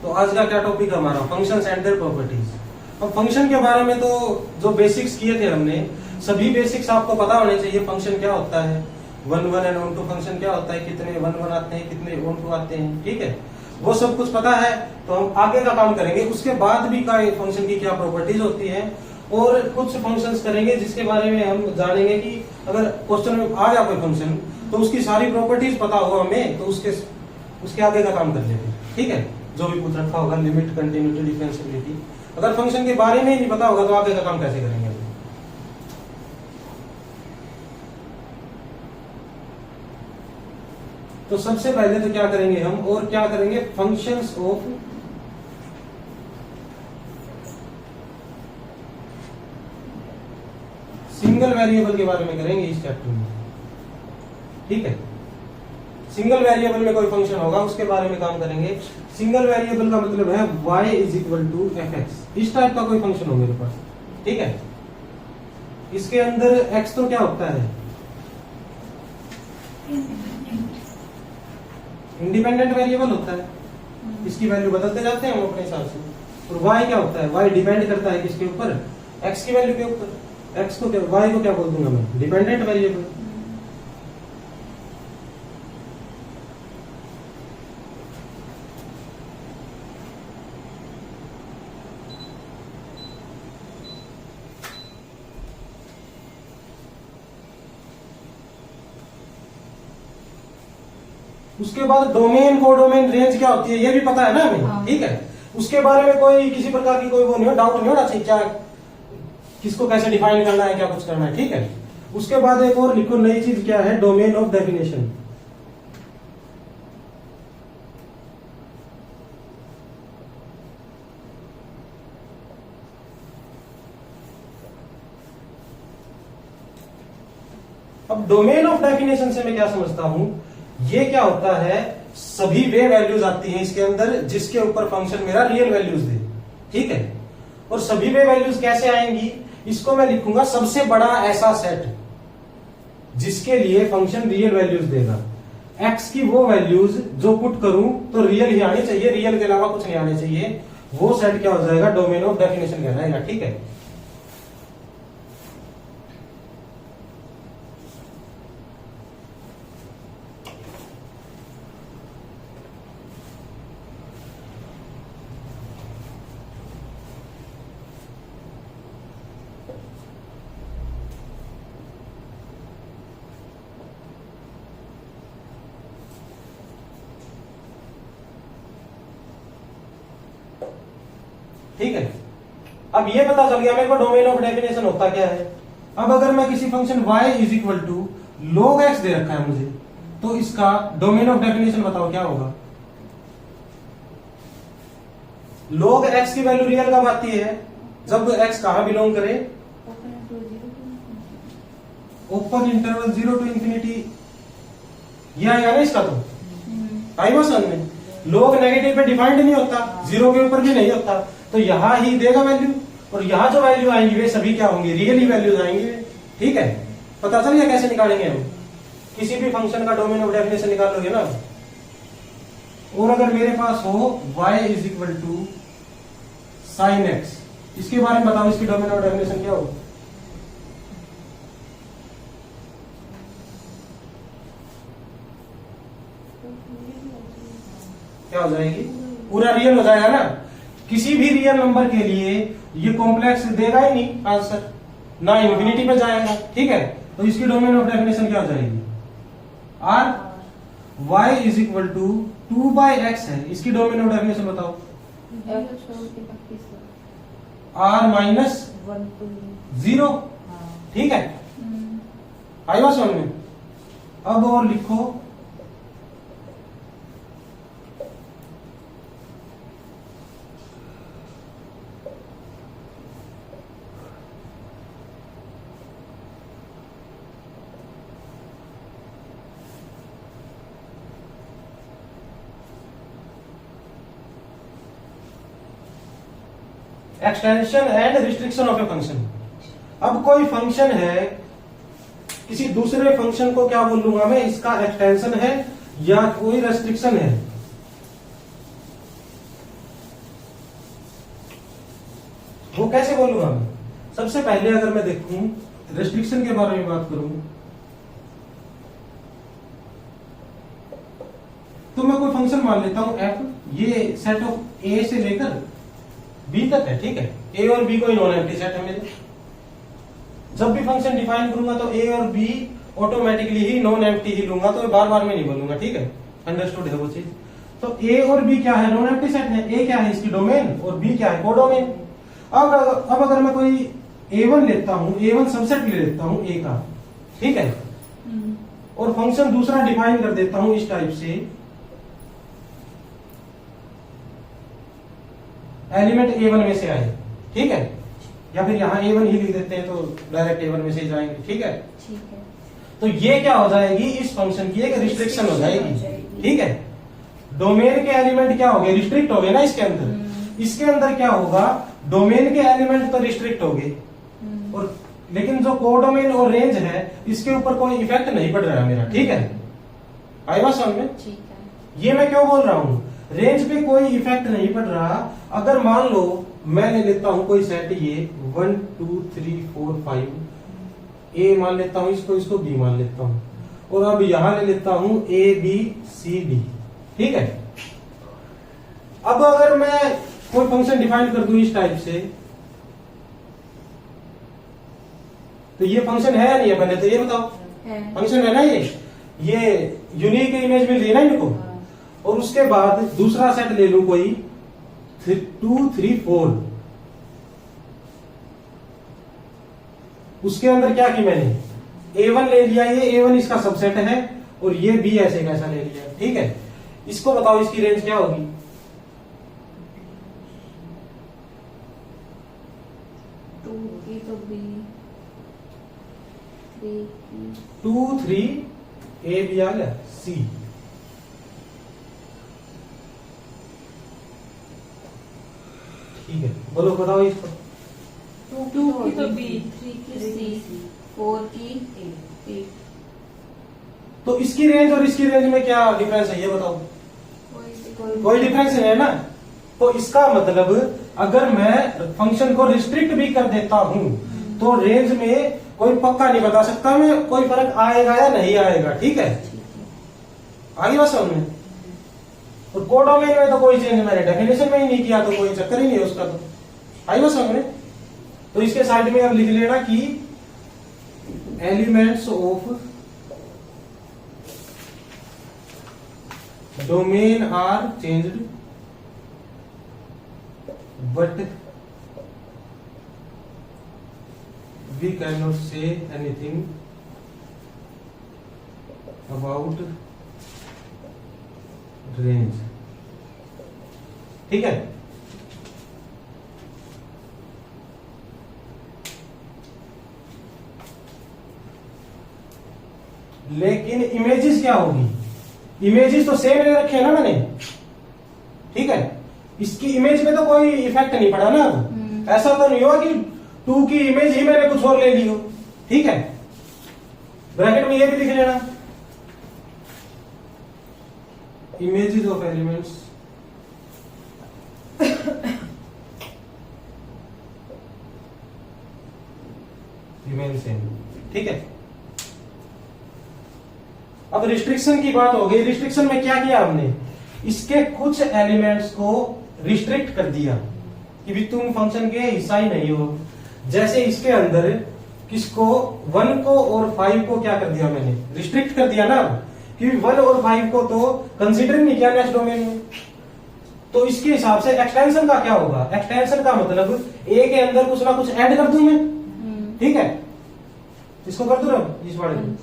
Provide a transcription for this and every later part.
तो आज का क्या टॉपिक है हमारा, फंक्शंस एंड देयर प्रॉपर्टीज। अब फंक्शन के बारे में तो जो बेसिक्स किए थे हमने, सभी बेसिक्स आपको पता होने चाहिए। फंक्शन क्या होता है, one one and one two function क्या होता है, कितने वन वन आते हैं, कितने वन टू आते हैं, ठीक है, वो सब कुछ पता है। तो हम आगे का काम करेंगे, उसके बाद भी का फंक्शन की क्या प्रॉपर्टीज होती है, और कुछ फंक्शंस करेंगे जिसके बारे में हम जानेंगे कि अगर क्वेश्चन में आ गया कोई फंक्शन तो उसकी सारी प्रॉपर्टीज पता हो हमें, तो उसके आगे का काम कर लेंगे, ठीक है। जो भी पूछ रखा होगा, लिमिट, कंटिन्यूटी, डिफरेंशियबिलिटी, अगर फंक्शन के बारे में ही नहीं पता होगा तो आगे का काम कैसे करेंगे। तो सबसे पहले तो क्या करेंगे हम, और क्या करेंगे, फंक्शंस ऑफ सिंगल वेरिएबल के बारे में करेंगे इस चैप्टर में, ठीक है। सिंगल वेरिएबल में कोई फंक्शन होगा उसके बारे में काम करेंगे। सिंगल वेरिएबल का मतलब है y is equal to F x, इस टाइप का कोई फंक्शन हो मेरे पास, ठीक है। इसके अंदर x तो क्या होता है, इंडिपेंडेंट वेरिएबल होता है, इसकी वैल्यू बदलते जाते हैं हम अपने हिसाब से। और y क्या होता है, y डिपेंड करता है किसके ऊपर, x की वैल्यू के ऊपर। x को क्या, y को क्या बोल दूंगा मैं, डिपेंडेंट वेरिएबल। उसके बाद डोमेन, कोडोमेन, रेंज क्या होती है ये भी पता है ना हमें, ठीक है। उसके बारे में कोई किसी प्रकार की कोई वो नहीं हो, डाउट नहीं होना चाहिए, क्या किसको कैसे डिफाइन करना है, क्या कुछ करना है, ठीक है। उसके बाद एक और लिखो नई चीज, क्या है, डोमेन ऑफ डेफिनेशन। अब डोमेन ऑफ डेफिनेशन से मैं क्या समझता हूं, ये क्या होता है, सभी वे वैल्यूज आती हैं इसके अंदर जिसके ऊपर फंक्शन मेरा रियल वैल्यूज दे, ठीक है। और सभी वे वैल्यूज कैसे आएंगी, इसको मैं लिखूंगा सबसे बड़ा ऐसा सेट जिसके लिए फंक्शन रियल वैल्यूज देगा। एक्स की वो वैल्यूज जो पुट करूं तो रियल ही आनी चाहिए, रियल के अलावा कुछ नहीं आने चाहिए, वो सेट क्या हो जाएगा, डोमेन ऑफ डेफिनेशन कहलाएगा, ठीक है। ठीक है, अब ये पता चल गया मेरे को डोमेन ऑफ डेफिनेशन होता क्या है। अब अगर मैं किसी function y is equal to log x दे रखा है मुझे, तो इसका डोमेन ऑफ डेफिनेशन बताओ क्या होगा। log x की वैल्यू रियल कब आती है, जब x कहां बिलोंग करे, ओपन इंटरवल 0 टू इंफिनिटी, यह आएगा ना इसका, तो आई समझ में। log नेगेटिव पे डिफाइंड नहीं होता, 0 के ऊपर भी नहीं होता, तो यहां ही देगा वैल्यू, और यहां जो वैल्यू आएंगी वे सभी क्या होंगी, रियल ही वैल्यूज आएंगी, ठीक है। पता चल गया कैसे निकालेंगे हम, किसी भी फंक्शन का डोमेन ऑफ डेफिनेशन निकाल लोगे ना। और अगर मेरे पास हो y is equal to sine x, इसके बारे में बताओ, इसकी डोमेन ऑफ डेफिनेशन क्या हो, क्या हो जाएगी, पूरा रियल हो जाएगा ना। किसी भी रियल नंबर के लिए ये कॉम्प्लेक्स देगा ही नहीं आंसर, ना इंफिनिटी पे जाएगा, ठीक है। तो इसकी डोमेन ऑफ डेफिनेशन क्या हो जाएगी, R y is equal to 2/x है, इसकी डोमेन ऑफ डेफिनेशन बताओ, r माइनस 0, ठीक है। आई बात समझ में। अब और लिखो extension and restriction of a function. अब कोई फंक्शन है, किसी दूसरे फंक्शन को क्या बोल लूंगा मैं, इसका एक्सटेंशन है या कोई रेस्ट्रिक्शन है। वो कैसे बोलूंगा मैं? सबसे पहले अगर मैं देखूं रेस्ट्रिक्शन के बारे में बात करूं तो मैं कोई फंक्शन मान लेता हूं f, ये सेट ऑफ a से लेकर b तक है, ठीक है। a और b कोई नॉन एम्प्टी सेट है मेरे। जब भी फंक्शन डिफाइन करूंगा तो a और b ऑटोमेटिकली ही नॉन एम्प्टी ही लूंगा, तो बार बार में नहीं बोलूंगा, ठीक है। अंडरस्टूड है वो चीज। तो a और b क्या है? नॉन एम्प्टी सेट है। a क्या है? इसकी डोमेन, और b क्या है? कोडोमेन। अब अगर मैं कोई a1 लेता हूं, a1 सबसेट ले लेता हूं a का, ठीक है, और फंक्शन दूसरा डिफाइन कर देता हूं इस टाइप से, एलिमेंट a1 में से आए, ठीक है, या फिर यहां a1 ही लिख देते हैं तो डायरेक्ट a1 में से ही जाएंगे, ठीक है। तो ये क्या हो जाएगी? इस फंक्शन की एक रिस्ट्रिक्शन हो जाएगी, ठीक है। डोमेन के एलिमेंट क्या हो गए? रिस्ट्रिक्ट हो गए ना इसके अंदर। इसके अंदर क्या होगा? डोमेन के एलिमेंट तो रिस्ट्रिक्ट हो गए, और लेकिन जो कोडोमेन और रेंज है इसके ऊपर कोई इफेक्ट नहीं पड़ रहा है मेरा, ठीक है। आई बात समझ में? ठीक है। ये मैं क्यों बोल रहा हूं? रेंज पे कोई इफेक्ट नहीं पड़ रहा। अगर मान लो मैं ले लेता हूं कोई सेट, ये 1 2 3 4 5, ए मान लेता हूं इसको बी मान लेता हूं, और अब यहां ले लेता हूं ए बी सी डी, ठीक है। अब अगर मैं कोई फंक्शन डिफाइन कर दूं इस टाइप से, तो ये फंक्शन है या नहीं है? पहले तो ये बताओ, फंक्शन है ना ये यूनिक इमेज मिल रही है ना इनको। और उसके बाद दूसरा सेट ले लू कोई 2 3 4, उसके अंदर क्या की मैंने? a1 ले लिया, ये a1 इसका सबसेट है, और ये b ऐसे कैसा ले लिया, ठीक है। इसको बताओ इसकी रेंज क्या होगी? टू थ्री ए बी आ गया सी, ठीक है। बोलो बताओ इसको। 2 की तो बी, 3 की सी, 4 की ए। तो इसकी रेंज और इसकी रेंज में क्या डिफरेंस है ये बताओ? कोई डिफरेंस नहीं है ना। तो इसका मतलब अगर मैं फंक्शन को रिस्ट्रिक्ट भी कर देता हूं तो रेंज में कोई पक्का नहीं बता सकता मैं, कोई फर्क आएगा या नहीं आएगा, ठीक है। आगे बात समझ में? और कोडोमेन में तो कोई चेंज मैंने डेफिनेशन में ही नहीं किया, तो कोई चक्कर ही नहीं है उसका। तो आई बात समझ में? तो इसके साइड में अब लिख लेना कि elements of domain are changed but we cannot say anything about range, ठीक है। लेकिन इमेजेस क्या होगी? इमेजेस तो सेम ले रखे हैं ना मैंने, ठीक है। इसकी इमेज में तो कोई इफेक्ट नहीं पड़ा ना। ऐसा तो नहीं हुआ कि 2 की इमेज ही मैंने कुछ और ले ली हो, ठीक है। ब्रैकेट में ये भी लिख लेना, images of elements remain same, ठीक है। अब रिस्ट्रिक्शन की बात हो गई। रिस्ट्रिक्शन में क्या किया हमने? इसके कुछ एलिमेंट्स को रिस्ट्रिक्ट कर दिया कि भी तुम फंक्शन के हिस्सा ही नहीं हो। जैसे इसके अंदर किसको? 1 को और 5 को क्या कर दिया मैंने? रिस्ट्रिक्ट कर दिया ना, कि 1 और 5 को तो कंसीडर नहीं किया नेक्स्ट डोमेन में। तो इसके हिसाब से एक्सटेंशन का क्या होगा? एक्सटेंशन का मतलब ए के अंदर कुछ ना कुछ ऐड कर दूं मैं, ठीक है। इसको कर दू ना इस बारे में।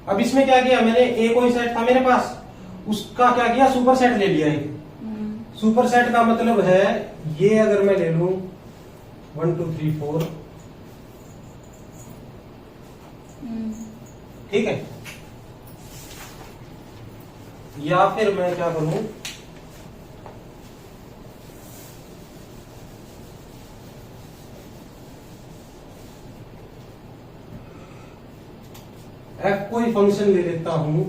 अब इसमें क्या किया मैंने, ए कोई सेट था मेरे पास, उसका क्या किया, सुपर सेट ले लिया एक। सुपर सेट का मतलब है ये अगर मैं ले लूं 1 2 3 4, ठीक है, या फिर मैं क्या करूं, एफ कोई फंक्शन ले लेता हूं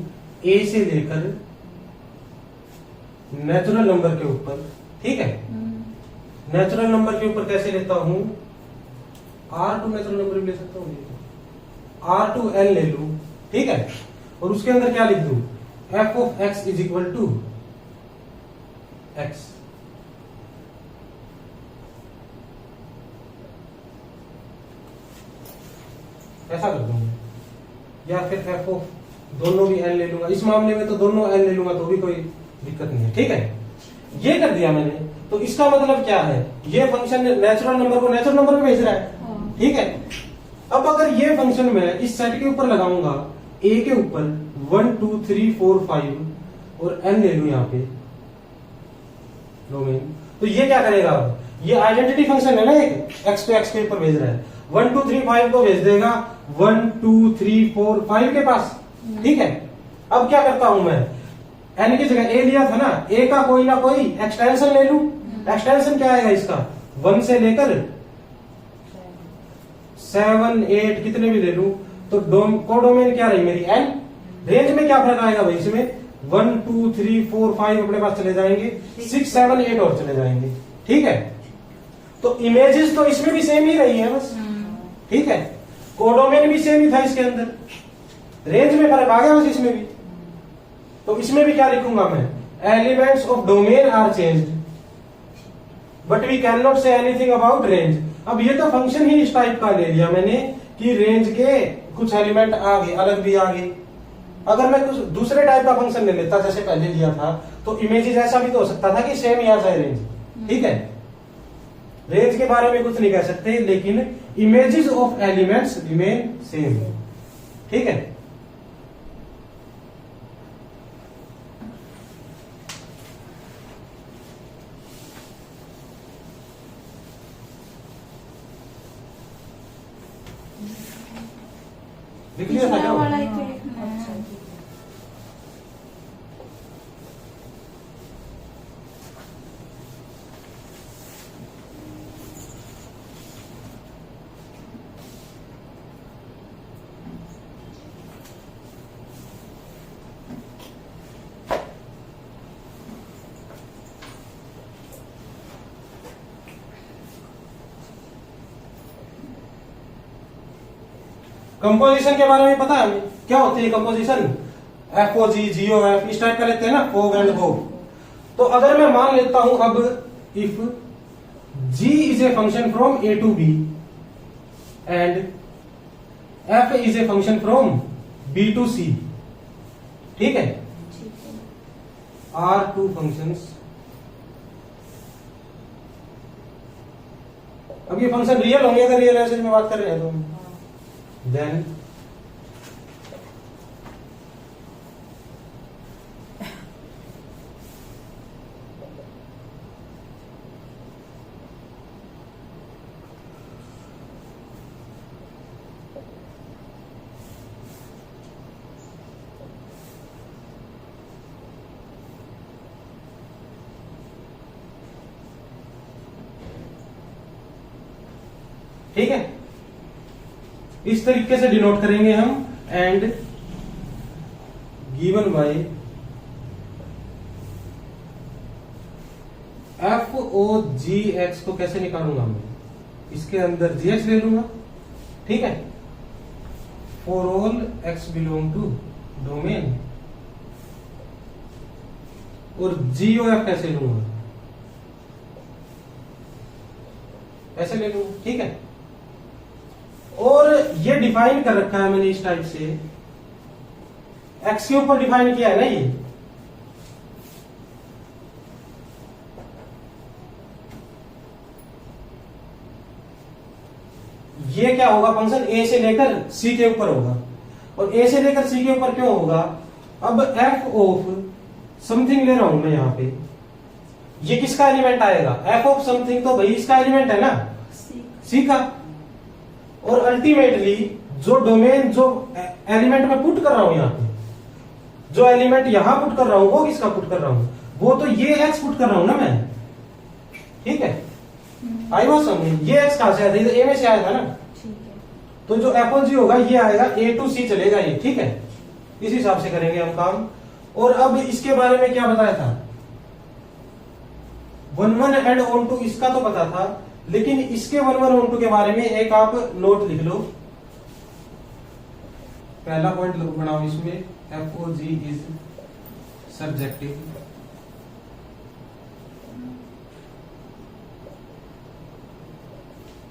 ए से लेकर नेचुरल नंबर के ऊपर, ठीक है, नेचुरल नंबर के ऊपर कैसे लेता हूं, R2 नेचुरल नंबर भी ले सकता हूं, R2N ले लू, ठीक है, और उसके अंदर क्या लिख दूं, f of x is equal to x, ऐसा कर दूंगा, या फिर f ऑफ दोनों भी n ले लूंगा, इस मामले में तो दोनों n ले लूंगा तो भी कोई दिक्कत नहीं है, ठीक है, ये कर दिया मैंने। तो इसका मतलब क्या है, ये फंक्शन नेचुरल नंबर को नेचुरल नंबर में भेज रहा है, ठीक है। अब अगर ये फंक्शन मैं इस सेट के ऊपर लगाऊंगा, a के ऊपर 1 2 3 4 5 और n ले लू यहाँ पे डोमेन, तो ये क्या करेगा, ये आइडेंटिटी फंक्शन है ना, एक x पे x के ऊपर भेज रहा है, 1 2 3 5 को भेज देगा 1 2 3 4 5 के पास, ठीक है। अब क्या करता हूं मैं, n की जगह a लिया था ना, a का कोई ना कोई एक्सटेंशन ले लू, एक्सटेंशन क्या आएगा इसका, 1 से लेकर 7 8 कितने भी ले लू, तो कोडोमेन क्या रही मेरी n, रेंज में क्या फर्क आएगा भाई इसमें, 1 2 3 4 5 अपने पास चले जाएंगे, 6 7 8 और चले जाएंगे, ठीक है। तो इमेजेस तो इसमें भी सेम ही रही है बस, ठीक है, कोडोमेन भी सेम ही था इसके अंदर, रेंज में फर्क आ गया बस इसमें भी। तो इसमें भी क्या लिखूंगा मैं, elements of domain are changed but we cannot say anything about range. अब ये तो फंक्शन ही इस टाइप का ले लिया मैंने कि रेंज के कुछ एलिमेंट आ गए, अलग भी आ गए। अगर मैं कुछ दूसरे टाइप का फंक्शन ले लेता जैसे पहले लिया था, तो इमेजेस ऐसा भी तो हो सकता था कि सेम ही आ जाए रेंज, ठीक है, रेंज के बारे में कुछ नहीं कह सकते, लेकिन images of elements remain same, ठीक है। लिख लिया था पिछला क्या? वाला ही तो लिखना है। अच्छा। कंपोजिशन के बारे में पता है हमें क्या होती है कंपोजिशन, FOG GOF इस टाइप का लेते हैं ना, फोग एंड होग। तो अगर मैं मान लेता हूं अब if G is a function from A to B and F is a function from B to C, ठीक है, आर टू फंक्शंस। अब ये फंक्शन रियल होंगे अगर रियल एसेज में बात कर रहे हैं तो, then ठीक है, इस तरीके से डिनोट करेंगे हम। एंड गिवन बाय FOGX को कैसे निकालूंगा मैं, इसके अंदर GX ले लूंगा, ठीक है, for all X belong to domain, और GOF कैसे लूंगा, ऐसे ले लूंगा, ठीक है। और ये डिफाइन कर रखा है मैंने इस टाइप से, एक्स के ऊपर डिफाइन किया है ना ये क्या होगा, फंक्शन ए से लेकर सी के ऊपर होगा। और ए से लेकर सी के ऊपर क्यों होगा? अब एफ ऑफ समथिंग ले रहा हूं मैं यहां पे, ये किसका एलिमेंट आएगा? एफ ऑफ समथिंग तो भाई इसका एलिमेंट है ना, सी का। और अल्टीमेटली जो डोमेन, जो एलिमेंट मैं पुट कर रहा हूं यहां पे, जो एलिमेंट यहां पुट कर रहा हूं वो किसका पुट कर रहा हूं? वो तो ये एक्स पुट कर रहा हूं ना मैं, ठीक है। आई बात समझ? ये एक्स कहां से आया था? ए में से आया था ना, ठीक है। तो जो एपोलॉजी होगा ये आएगा, ए टू सी चलेगा ये, ठीक है। इस हिसाब से करेंगे हम काम। और अब इसके बारे में क्या बताया था? 1 1 एंड ऑन टू इसका तो पता था, लेकिन इसके 1 1 ऑन टू के बारे में एक आप नोट लिख लो। पहला पॉइंट बनाओ इसमें, एफओजी इज सब्जेक्टिव।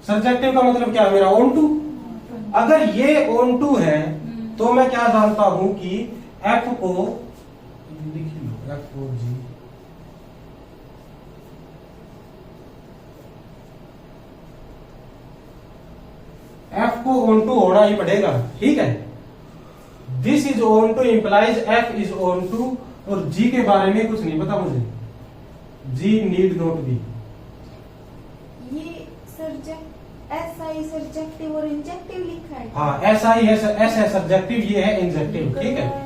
सब्जेक्टिव का मतलब क्या है मेरा? Onto. अगर ये ऑन टू है तो मैं क्या जानता हूं कि एफ को लिख लो, एफओजी एफ को ऑन टू होना ही पड़ेगा, ठीक है। This is on two implies F is on to. और जी के बारे में कुछ नहीं पता मुझे, जी नीड नॉट बी। ये एसआई सब्जेक्टिव और इंजेक्टिव लिखा है। हाँ, एस आई एस है सब्जेक्टिव, ये है इंजेक्टिव, ठीक है।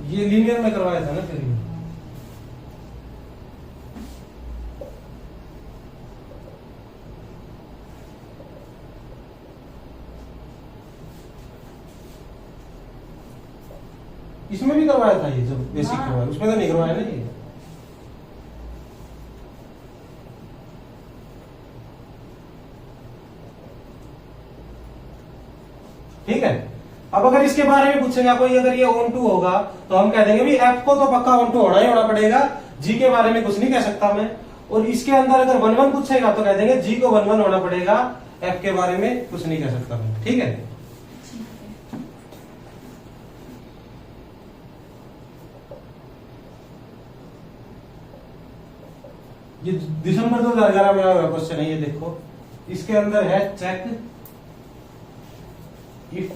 ये लीनियर में करवाया था ना फिर। इसमें भी करवाया था ये, जब बेसिक करवाया, उसमें तो नहीं करवाया ना ये। ठीक है। अब अगर इसके बारे में पूछेगा कोई, अगर ये ऑन टू होगा तो हम कह देंगे भी एफ को तो पक्का ऑन टू होना ही होना पड़ेगा, जी के बारे में कुछ नहीं कह सकता मैं। और इसके अंदर अगर 1 1 पूछेगा तो कह देंगे जी को 1 1 होना पड़ेगा, एफ के बारे में कुछ नहीं कह सकता मैं, ठीक है। ये दिसंबर 2011 में आया क्वेश्चन है, ये देखो। इसके अंदर है चेक इफ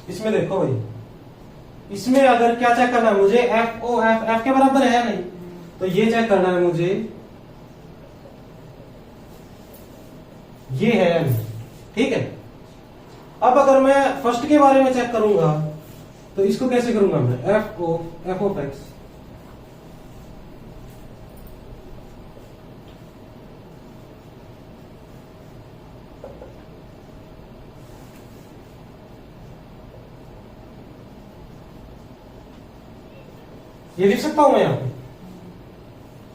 इसमें देखो भाई, इसमें अगर क्या चेक करना है मुझे, एफ ओ एफ के बराबर है या नहीं, तो ये चेक करना है मुझे, ये है या नहीं, ठीक है। अब अगर मैं फर्स्ट के बारे में चेक करूंगा तो इसको कैसे करूंगा मैं? एफ ऑफ एक्स ये लिख सकता हूं मैं यहाँ पे,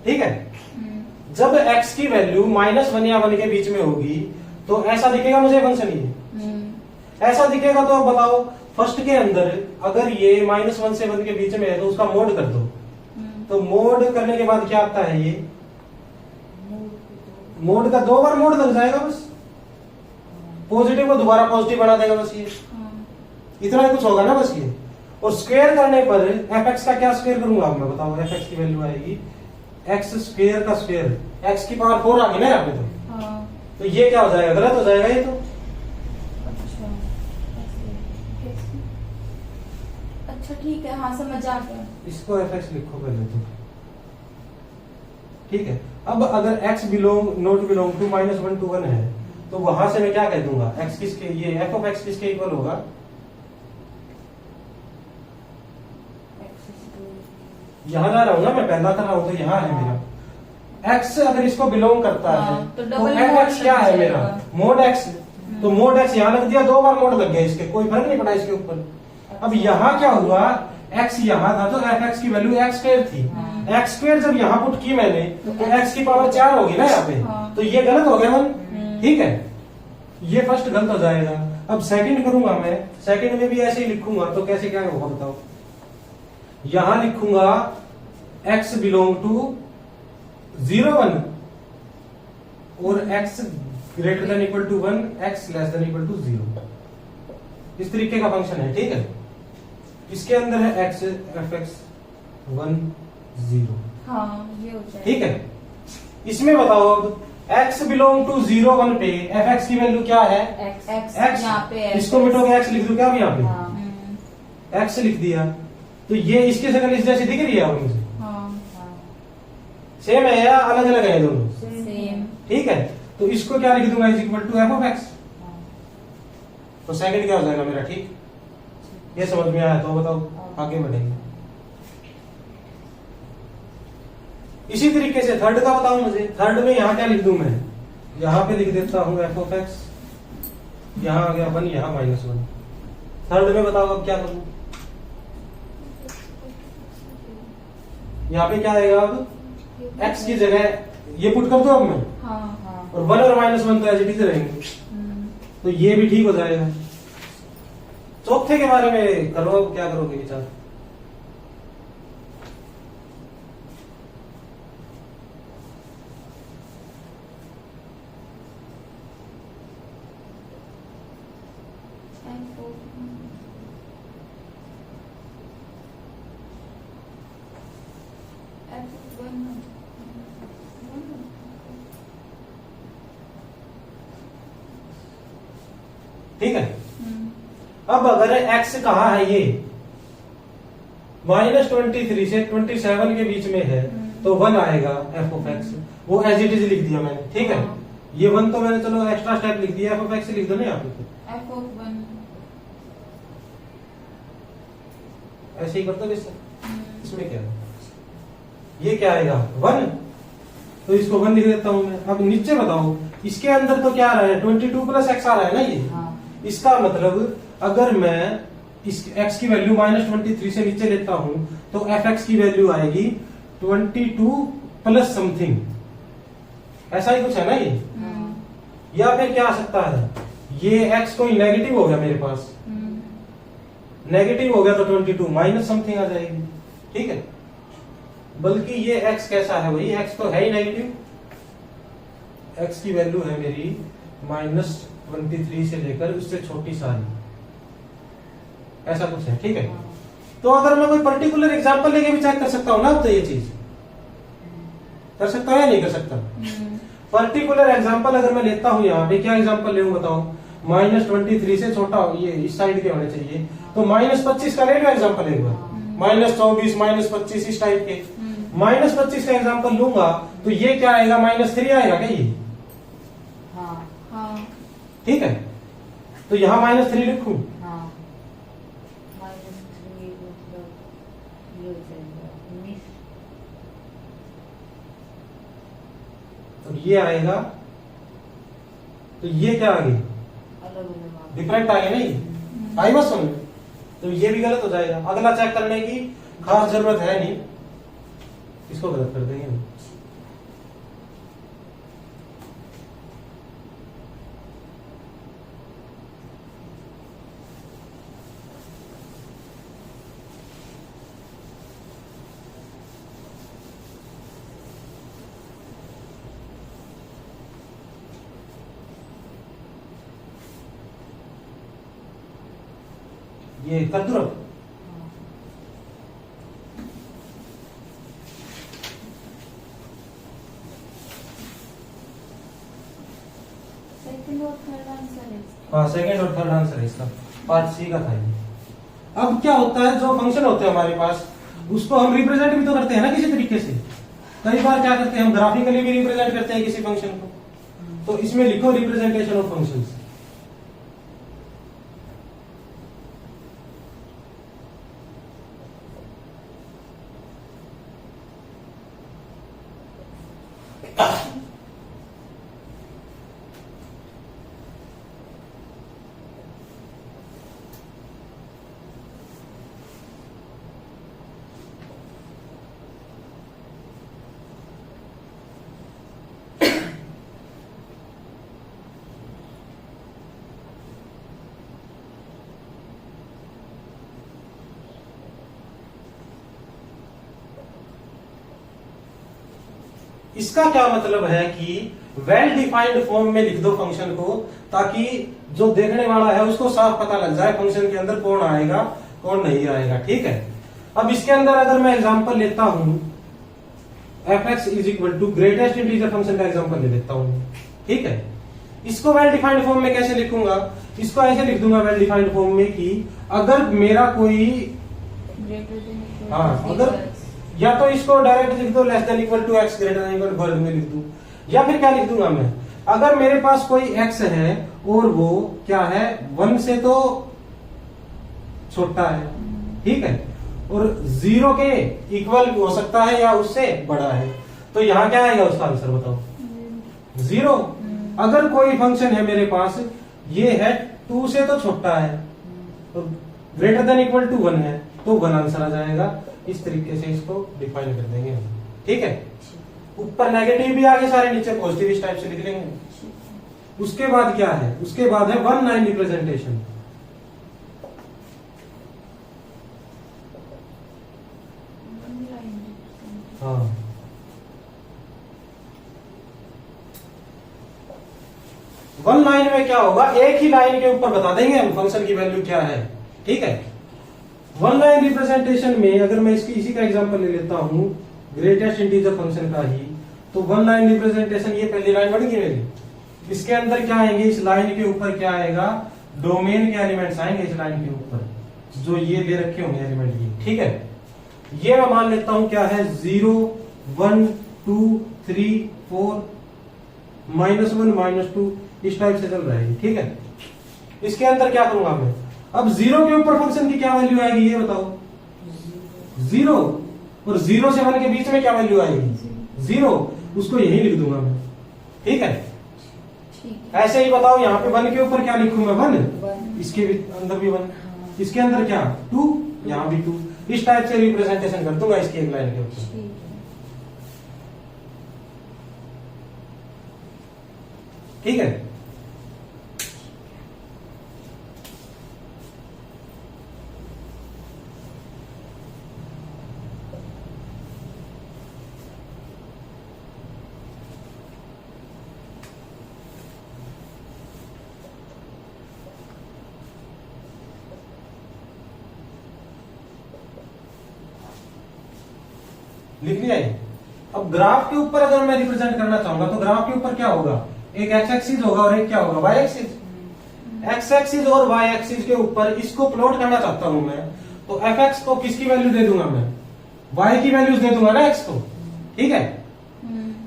ठीक है। हम्म, जब x की वैल्यू -1 या 1 के बीच में होगी तो ऐसा दिखेगा मुझे फंक्शन ये, ऐसा दिखेगा। तो अब बताओ फर्स्ट के अंदर अगर ये -1 से 1 के बीच में है तो उसका मोड कर दो, तो मोड करने के बाद क्या आता है, ये मोड का 2 बार मोड लग जाएगा बस, पॉजिटिव को दोबारा पॉजिटिव बना देगा बस, ये इतना ही कुछ होगा ना बस ये। और स्क्वायर करने पर fx का क्या स्क्वायर करूंगा मैं, बताओ fx की वैल्यू आएगी x स्क्वायर का स्क्वायर, x की पावर 4 आ गई ना यहाँ पे, तो ये क्या हो जाएगा, गलत हो जाएगा ये तो। अच्छा ठीक है, हाँ समझ आ गया। इसको fx लिखो पहले तो, ठीक है। अब अगर x not belong to -1 to 1 है तो वहां से मैं क्या कह दूंगा, x किसके, ये f of x किसके इक्वल होगा, यहां जा रहा हूं ना मैं, पहला कर रहा हूं तो यहाँ है मेरा x, अगर इसको बिलोंग करता है तो तो डबल fx क्या है मेरा, मोड x। तो मोड x यहाँ लग दिया, 2 बार मोड लग गया इसके, कोई फर्क नहीं पड़ा इसके ऊपर। अब यहाँ क्या हुआ, x यहाँ था तो fx की वैल्यू x स्क्वायर थी, x स्क्वायर जब यहाँ पुट की मैंने तो x की पावर 4 होगी ना यहाँ पे, तो ये गलत हो गया 1, ठीक है। ये फर्स्ट गलत हो जाएगा। अब सेकंड करूंगा मैं, सेकंड में भी ऐसे ही लिखूंगा, तो कैसे क्या होगा बताओ, यहां लिखूंगा x बिलोंग टू 0 1 और x greater than equal to 1, x less than equal to 0, इस तरीके का फंक्शन है, ठीक है। इसके अंदर है x fx 1 0, हाँ ये हो जाएगा, ठीक है। इसमें बताओ अब x बिलोंग टू 0 1 पे fx की वैल्यू क्या है, x x, यहाँ पे है, इसको मिटोगे x लिख दो क्या अब यहाँ पे, हाँ, x लिख दिया, तो ये इसकी शक्ल इस जैसी दिख रही है अब मुझे, सेम है या अलग अलग है दोनों, सेम, ठीक है। तो इसको क्या लिख दूंगा, is equal to f of x, तो सेकंड क्या हो जाएगा मेरा, ठीक। ये समझ में आया तो बताओ आगे बढ़ेंगे। इसी तरीके से थर्ड का बताओ मुझे, थर्ड में यहाँ क्या लिख दूं मैं, यहाँ पे लिख देता हूँ f of x, यहाँ आ गया 1, यहाँ -1। थर्ड में बताओ अब क्या करूं, यहाँ पे क्या आएगा, अब x की जगह ये पुट कर दो अब मैं, हाँ, और 1 और -1 तो एज इट इज रहेंगे, तो ये भी ठीक हो जाएगा। चौथे के बारे में करो, अब क्या करोगे विचार, ठीक है। अब अगर x कहा है ये -23 से 27 के बीच में है तो 1 आएगा f of x, वो एज इट इज लिख दिया मैंने, ठीक है। ये 1 तो मैंने चलो एक्स्ट्रा स्टेप लिख दिया, f of x लिख दो ना यहाँ पे, f of 1, ऐसे ही करते इसमें क्या है, ये क्या आएगा 1, तो इसको 1 लिख देता हूं मैं। अब नीचे बताओ, इसके अंदर तो क्या आ रहा है, 22 प्लस x आ रहा है ना ये, इसका मतलब अगर मैं इस x की वैल्यू -23 से नीचे लेता हूं तो fx की वैल्यू आएगी 22 प्लस समथिंग, ऐसा ही कुछ है ना ये। या फिर क्या आ सकता है, ये x कोई नेगेटिव हो गया मेरे पास, नेगेटिव हो गया तो 22 माइनस समथिंग आ जाएगी, ठीक है। बल्कि ये x कैसा है, वही x तो है ही नेगेटिव, x की वैल्यू है मेरी -23 से लेकर उससे छोटी सारी, ऐसा कुछ है, ठीक है। तो अगर मैं कोई पर्टिकुलर एग्जांपल लेके भी चेक कर सकता हूं ना, तो ये चीज कर सकता हूं या नहीं कर सकता। पर्टिकुलर एग्जांपल अगर मैं लेता हूं, यहाँ पे क्या एग्जांपल ले बताओ, -23 से छोटा, ये इस साइड के होने चाहिए, तो -25 का ले लो एग्जांपल एक बार, -24 -25 इस टाइप के, -25 का एग्जांपल लूंगा तो ये क्या आएगा, -3 आएगा क्या ये, ठीक है। तो यहाँ -3 लिखूं, तो ये आएगा, तो ये क्या आ गई, डिफरेंट आ गया नहीं, आई बस समझ। तो ये भी गलत हो जाएगा, अगला चेक करने की खास जरूरत है नहीं। इसको गलत कर देंगे हम। ये कर दो रब। सेकंड और थर्ड आंसर है। हाँ सेकंड और थर्ड आंसर है इसका, पार्ट सी का था ये। अब क्या होता है, जो फंक्शन होते हैं हमारे पास उसको हम रिप्रेजेंट भी तो करते हैं ना किसी तरीके से। कई बार क्या करते हैं हम ग्राफिकली भी रिप्रेजेंट करते हैं किसी फंक्शन को। तो इसमें लिखो रिप्रेजेंटेशन ऑफ फंक्शंस। इसका क्या मतलब है कि वेल डिफाइंड फॉर्म में लिख दो फंक्शन को, ताकि जो देखने वाला है उसको साफ पता लग जाए फंक्शन के अंदर कौन आएगा कौन नहीं आएगा। ठीक है, अब इसके अंदर अगर मैं एग्जांपल लेता हूं f(x) is equal to greatest integer function का एग्जांपल ले लेता हूं। ठीक है, इसको वेल डिफाइंड फॉर्म में कैसे लिखूंगा, इसको ऐसे लिख दूंगा वेल डिफाइंड फॉर्म में कि अगर मेरा कोई अगर या तो इसको डायरेक्ट लिख दो less than equal to x greater than equal वर्ग में लिख दूं, या फिर क्या लिख दूंगा मैं, अगर मेरे पास कोई x है और वो क्या है 1 से तो छोटा है। ठीक है, और 0 के इक्वल हो सकता है या उससे बड़ा है, तो यहां क्या आएगा उसका आंसर बताओ 0। अगर कोई फंक्शन है मेरे पास ये है 2 से तो छोटा है तो ग्रेटर देन इक्वल टू 1 है तो 1 आंसर आ जाएगा। इस तरीके से इसको डिफाइन कर देंगे हम। ठीक है, ऊपर नेगेटिव भी आगे सारे, नीचे पॉजिटिव इस टाइप से लिख लेंगे। उसके बाद क्या है, उसके बाद है 1 लाइन रिप्रेजेंटेशन। हाँ, वन लाइन में क्या होगा, एक ही लाइन के ऊपर बता देंगे हम फंक्शन की वैल्यू क्या है। ठीक है, वन लाइन रिप्रेजेंटेशन में अगर मैं इसी का एग्जांपल ले लेता हूं ग्रेटेस्ट इंटीजर फंक्शन का ही, तो वन लाइन रिप्रेजेंटेशन ये पहली लाइन बन गई मेरी। इसके अंदर क्या आएंगे, इस लाइन के ऊपर क्या आएगा, डोमेन के एलिमेंट्स आएंगे इस लाइन के ऊपर, जो ये ले रखे होंगे एलिमेंट ये। ठीक है, ये मैं मान लेता हूं क्या है 0 1 2 3 4 -1 -2 इस टाइप से चल रहा है। ठीक है, इसके अंदर क्या करूंगा मैं, अब 0 के ऊपर फंक्शन की क्या वैल्यू आएगी ये बताओ 0, और 0 से 1 के बीच में क्या वैल्यू आएगी 0, उसको यही लिख दूंगा मैं। ठीक है, ऐसे ही बताओ यहाँ पे 1 के ऊपर क्या लिखूं मैं 1, इसके अंदर भी 1, इसके अंदर क्या 2, यहाँ भी 2, इस टाइप से रिप्रेजेंटेशन कर दूंगा इसकी एक लाइन के ऊपर। ठीक है, लिख लिया ये। अब ग्राफ के ऊपर अगर मैं रिप्रेजेंट करना चाहूंगा तो ग्राफ के ऊपर क्या होगा, एक एक्स एक्सिस होगा और एक क्या होगा वाई एक्सिस। एक्स एक्सिस और वाई एक्सिस के ऊपर इसको प्लॉट करना चाहता हूं मैं, तो एफ एक्स को किसकी वैल्यू दे दूंगा मैं, वाई की वैल्यूज दे दूंगा ना एक्स को। ठीक है,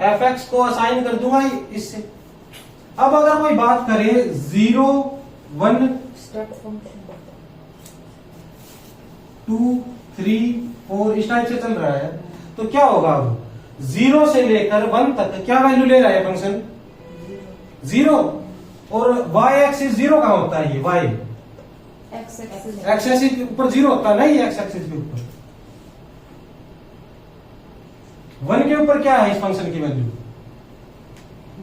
एफ एक्स को असाइन कर दूंगा इससे। अब अगर कोई बात करे 0 1 2 3 4 इस टाइप से चल रहा है, तो क्या होगा, अब 0 से लेकर 1 तक क्या वैल्यू ले रहा है फंक्शन 0, और वाई एक्सिस 0 कहां होता है, ये वाई एक्स एक्सिस के ऊपर 0 होता है ना, ये एक्स एक्सिस के ऊपर। 1 के ऊपर क्या है इस फंक्शन की वैल्यू?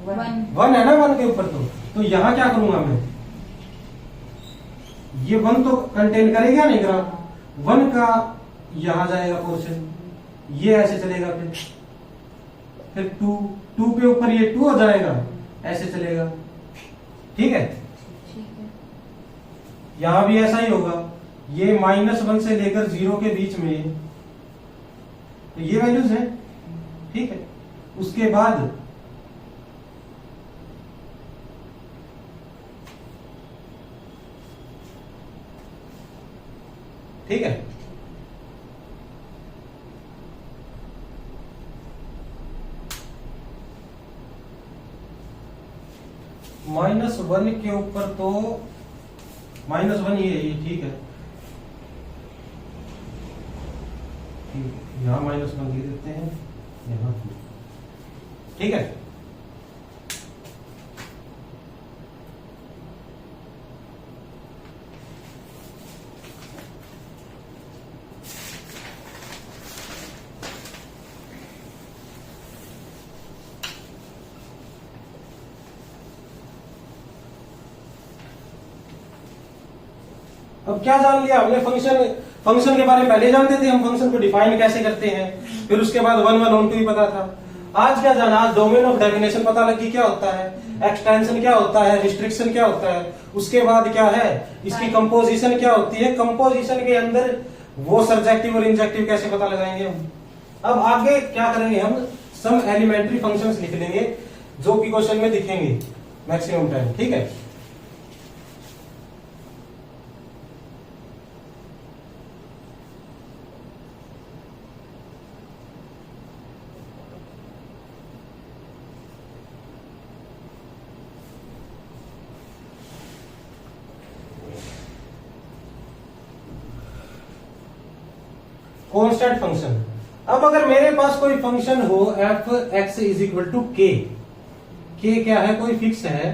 1 1 है ना 1 के ऊपर। तो यहां क्या करूंगा मैं, ये 1 तो कंटेन करेगा नहीं ग्राफ, 1 का यहां जाएगा पोर्शन, ये ऐसे चलेगा, फिर 2 के ऊपर ये 2 हो जाएगा, ऐसे चलेगा। ठीक है, ठीक है। यहां भी ऐसा ही होगा, ये -1 से लेकर 0 के बीच में, तो ये वैल्यूज है। ठीक है, उसके बाद ठीक है, -1 के ऊपर तो -1 ये है, ये ठीक है, यहां -1 दे देते हैं, यहां ठीक है। अब क्या जान लिया हमने, फंक्शन के बारे में पहले जानते थे हम, फंक्शन को डिफाइन कैसे करते हैं, फिर उसके बाद 1 1 1 2 भी पता था। आज क्या जाना, आज डोमेन ऑफ डेफिनेशन पता लगी क्या होता है, एक्सटेंशन क्या होता है, रिस्ट्रिक्शन क्या होता है, उसके बाद क्या है इसकी कंपोजिशन क्या होती है, कंपोजिशन के अंदर वो सर्जेक्टिव और इंजेक्टिव कैसे पता लगाएंगे हम। अब आगे क्या करेंगे हम, सम एलिमेंट्री फंक्शंस लिख लेंगे जो कि क्वेश्चन में दिखेंगे मैक्सिमम टाइम। ठीक है, कांस्टेंट फंक्शन। अब अगर मेरे पास कोई फंक्शन हो f x is equal to k, क्या है, कोई फिक्स है,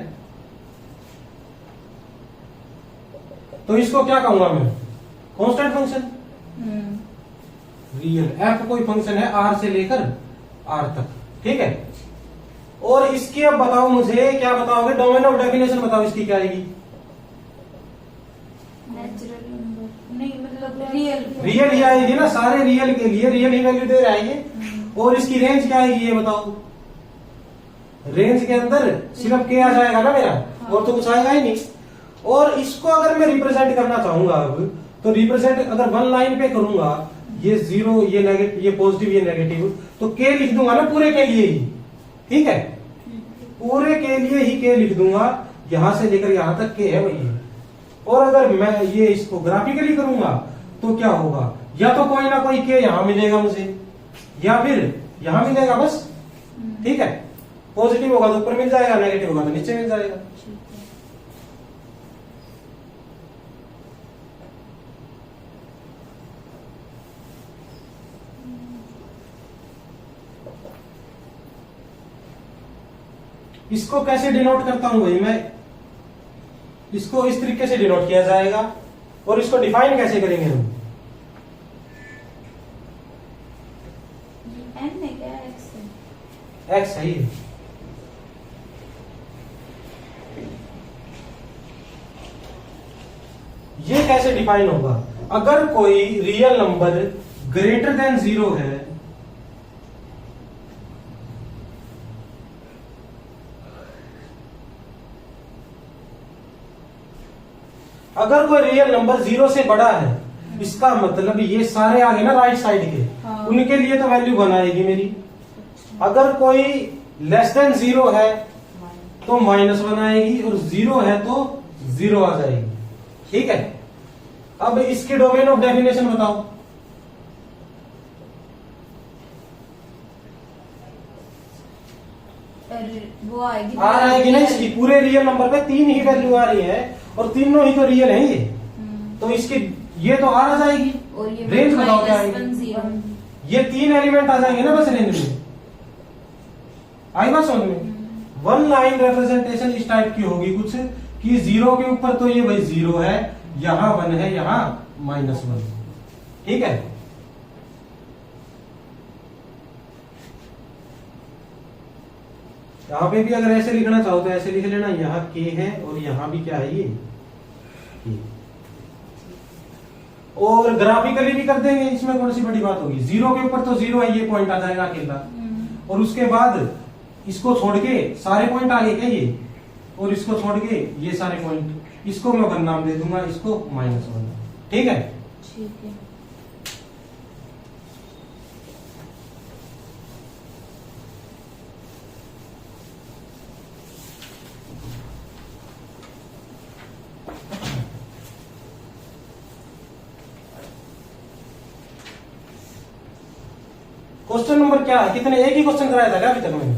तो इसको क्या कहूंगा मैं, कांस्टेंट फंक्शन। रियल f कोई फंक्शन है r से लेकर r तक। ठीक है, और इसकी अब बताओ मुझे, क्या बताओगे, डोमेन ऑफ डेफिनेशन बताओ इसकी क्या आएगी। नेचुरल नंबर नहीं, मतलब रियल रियल ही आएगी ना, सारे रियल के लिए रियल ही वैल्यू दे रहे हैं। और इसकी रेंज क्या आएगी ये बताओ, रेंज के अंदर सिर्फ k आ जाएगा ना मेरा, और तो कुछ आएगा ही नहीं। और इसको अगर मैं रिप्रेजेंट करना चाहूंगा अब, तो रिप्रेजेंट अगर 1 लाइन पे करूंगा, ये 0, ये नेगेटिव, ये पॉजिटिव, ये नेगेटिव, तो k लिख दूंगा ना पूरे के लिए ही। ठीक है, पूरे के लिए ही k लिख दूंगा, यहां से लेकर यहां तक k है वही है। और अगर मैं ये इसको ग्राफिकली करूंगा तो क्या होगा, या तो कोई ना कोई k यहां मिलेगा मुझे, या फिर यहां मिलेगा बस। ठीक है, पॉजिटिव होगा तो ऊपर मिल जाएगा, नेगेटिव होगा तो नीचे मिल जाएगा। इसको कैसे डिनोट करता हूं भाई मैं, इसको इस तरीके से डिनोट किया जाएगा। और इसको डिफाइन कैसे करेंगे हम, n है क्या, x है, x सही है। ये कैसे डिफाइन होगा, अगर कोई रियल नंबर ग्रेटर देन 0 है, अगर कोई रियल नंबर 0 से बड़ा है, इसका मतलब ये सारे आ गए ना राइट साइड के, हाँ। उनके लिए तो वैल्यू 1 आएगी मेरी। अगर कोई लेस देन 0 है तो -1 आएगी, और 0 है तो 0 आ जाएगी। ठीक है, अब इसके डोमेन ऑफ डेफिनेशन बताओ। वो आएगी, आर आएगी ना इसकी, पूरे रियल नंबर पे 3 ही वैल्यू आ रही है, और तीनों ही तो रियल है ये, तो इसकी ये तो आर आ जाएगी। और ये रेंज बताओ क्या आएगी, 1 ये 3 एलिमेंट आ जाएंगे ना बस रेंज में। आई बात समझ में, 1 लाइन रिप्रेजेंटेशन इस टाइप की होगी कुछ, कि 0 के ऊपर तो ये भाई 0 है, यहां 1 है, यहां -1। ठीक है, यहाँ पे भी अगर ऐसे लिखना चाहो तो ऐसे लिख लेना, यहाँ के है और यहाँ भी क्या है ये K। और ग्राफिकली भी कर देंगे, इसमें कौन सी बड़ी बात होगी। 0 के ऊपर तो 0 है, ये पॉइंट आ जाएगा अकेला, और उसके बाद इसको छोड़ के सारे पॉइंट आगे क्या ये, और इसको छोड़ के ये सारे पॉइंट, इसको मैं 1 नाम दे दूंगा, इसको -1। ठीक है। ठीक है। क्वेश्चन नंबर क्या है, कितने, एक ही क्वेश्चन कराया था क्या अभी तक मैंने?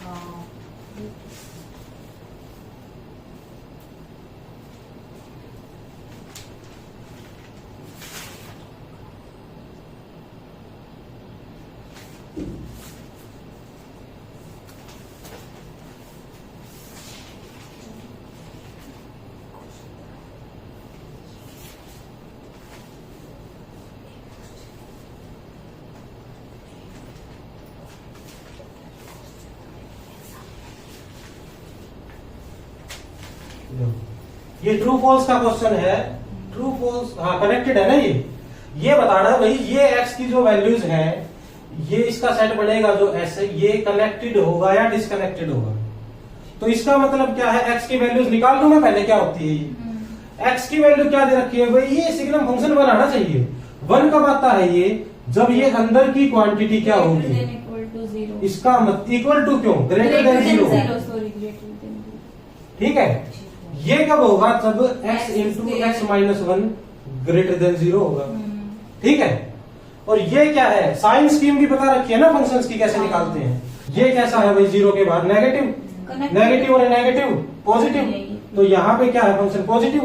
हाँ। ये ट्रू फॉल्स का क्वेश्चन है। ट्रू फॉल्स, हाँ कनेक्टेड है ना ये बताना भाई, ये x की जो वैल्यूज हैं, ये इसका सेट बनेगा जो s है, ये कनेक्टेड होगा या डिसकनेक्टेड होगा। तो इसका मतलब क्या है, x की वैल्यूज निकाल दूं मैं पहले, क्या होती है ये x की वैल्यू क्या दे रखी है भाई, ये सिग्नम फंक्शन बनाना चाहिए। 1 कब आता है ये, जब ये अंदर की क्वांटिटी क्या होगी, इसका मत इक्वल टू क्यों, ग्रेटर देन 0। ठीक है। ये कब होगा, जब x into x minus 1 greater than 0 होगा। ठीक है। और ये क्या है, साइन स्कीम भी बता रखी है ना फंक्शंस की, कैसे निकालते हैं। ये कैसा है भाई, 0 के बाद नेगेटिव, नेगेटिव और नेगेटिव पॉजिटिव, तो यहाँ पे क्या है फंक्शन पॉजिटिव,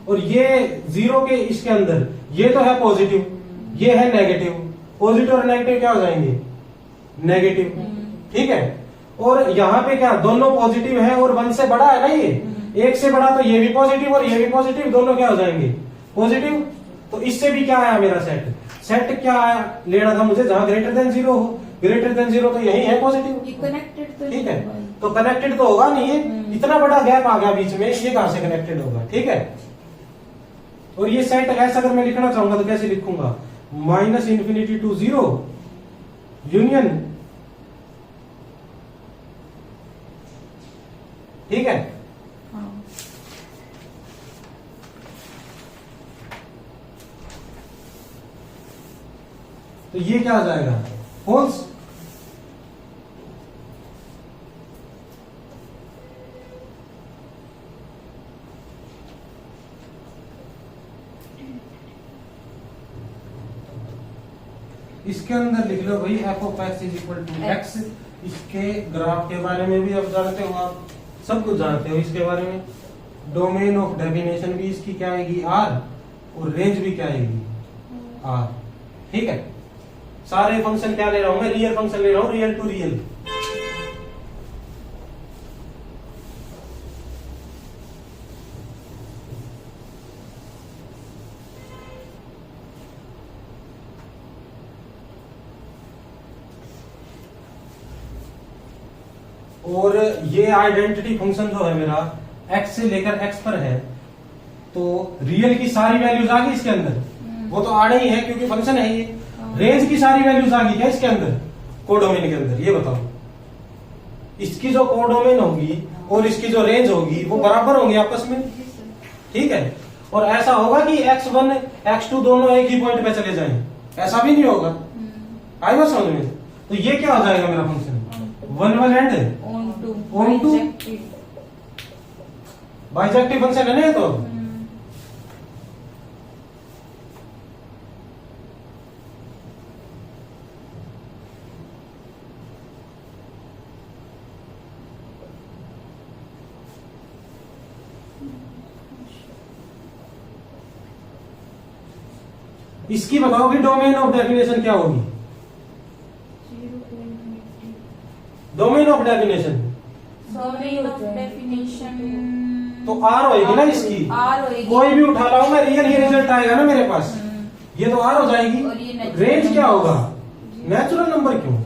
और ये 0 के इसके अंदर ये तो है पॉजिटिव, ये है नेगेटिव, पॉजिटिव और नेगेटिव क्या हो जाएंगे, नेगेटिव। ठीक है। और यहाँ पे क्या, दोनों पॉजिटिव है और 1 से बड़ा है ना, ये 1 से बड़ा, तो ये भी पॉजिटिव और ये भी पॉजिटिव, दोनों क्या हो जाएंगे पॉजिटिव। तो इससे भी क्या आया मेरा सेट, सेट क्या आया लेना था मुझे, जहां ग्रेटर देन 0 हो, ग्रेटर देन 0 तो यही है पॉजिटिव। कनेक्टेड तो ठीक है। तो कनेक्टेड तो होगा नहीं है, इतना बड़ा गैप आ गया बीच में, ये कहां से कनेक्टेड होगा। ठीक है। और ये सेट ऐसा अगर मैं लिखना चाहूंगा तो कैसे लिखूंगा, -∞ to 0 यूनियन। ठीक है। हाँ। तो ये क्या आ जाएगा, फॉल्स। इसके अंदर लिख लो भाई f(x) = x। इसके ग्राफ के बारे में भी अब जानते हो आप, सब कुछ जानते हो इसके बारे में। डोमेन ऑफ डेफिनेशन भी इसकी क्या आएगी, R, और रेंज भी क्या आएगी, R। ठीक है। सारे फंक्शन क्या ले रहा हूं मैं, रियल फंक्शन ले रहा हूं, रियल टू रियल। और ये आइडेंटिटी फंक्शन जो है मेरा x से लेकर x पर है, तो रियल की सारी वैल्यूज आ गई इसके अंदर, वो तो आना ही है क्योंकि फंक्शन है ये। रेंज की सारी वैल्यूज आ गई क्या इसके अंदर, कोडोमेन के अंदर, ये बताओ। इसकी जो कोडोमेन होगी और इसकी जो रेंज होगी वो बराबर होंगी आपस में। ठीक है। और ऐसा होगा कि x1 x2 दोनों एक ही पॉइंट पे चले जाएं, ऐसा भी नहीं होगा। आई बात समझ में। तो ये क्या हो जाएगा मेरा function, 1 and onto bijective function है ना। तो इसकी बताओ कि डोमेन ऑफ डेफिनेशन क्या होगी, डोमेन ऑफ डेफिनेशन तो R होगी ना इसकी, कोई भी उठा लाऊं मैं, रियल ही रिजल्ट आएगा ना मेरे पास, ये तो R हो जाएगी। रेंज क्या होगा, नेचुरल नंबर क्यों,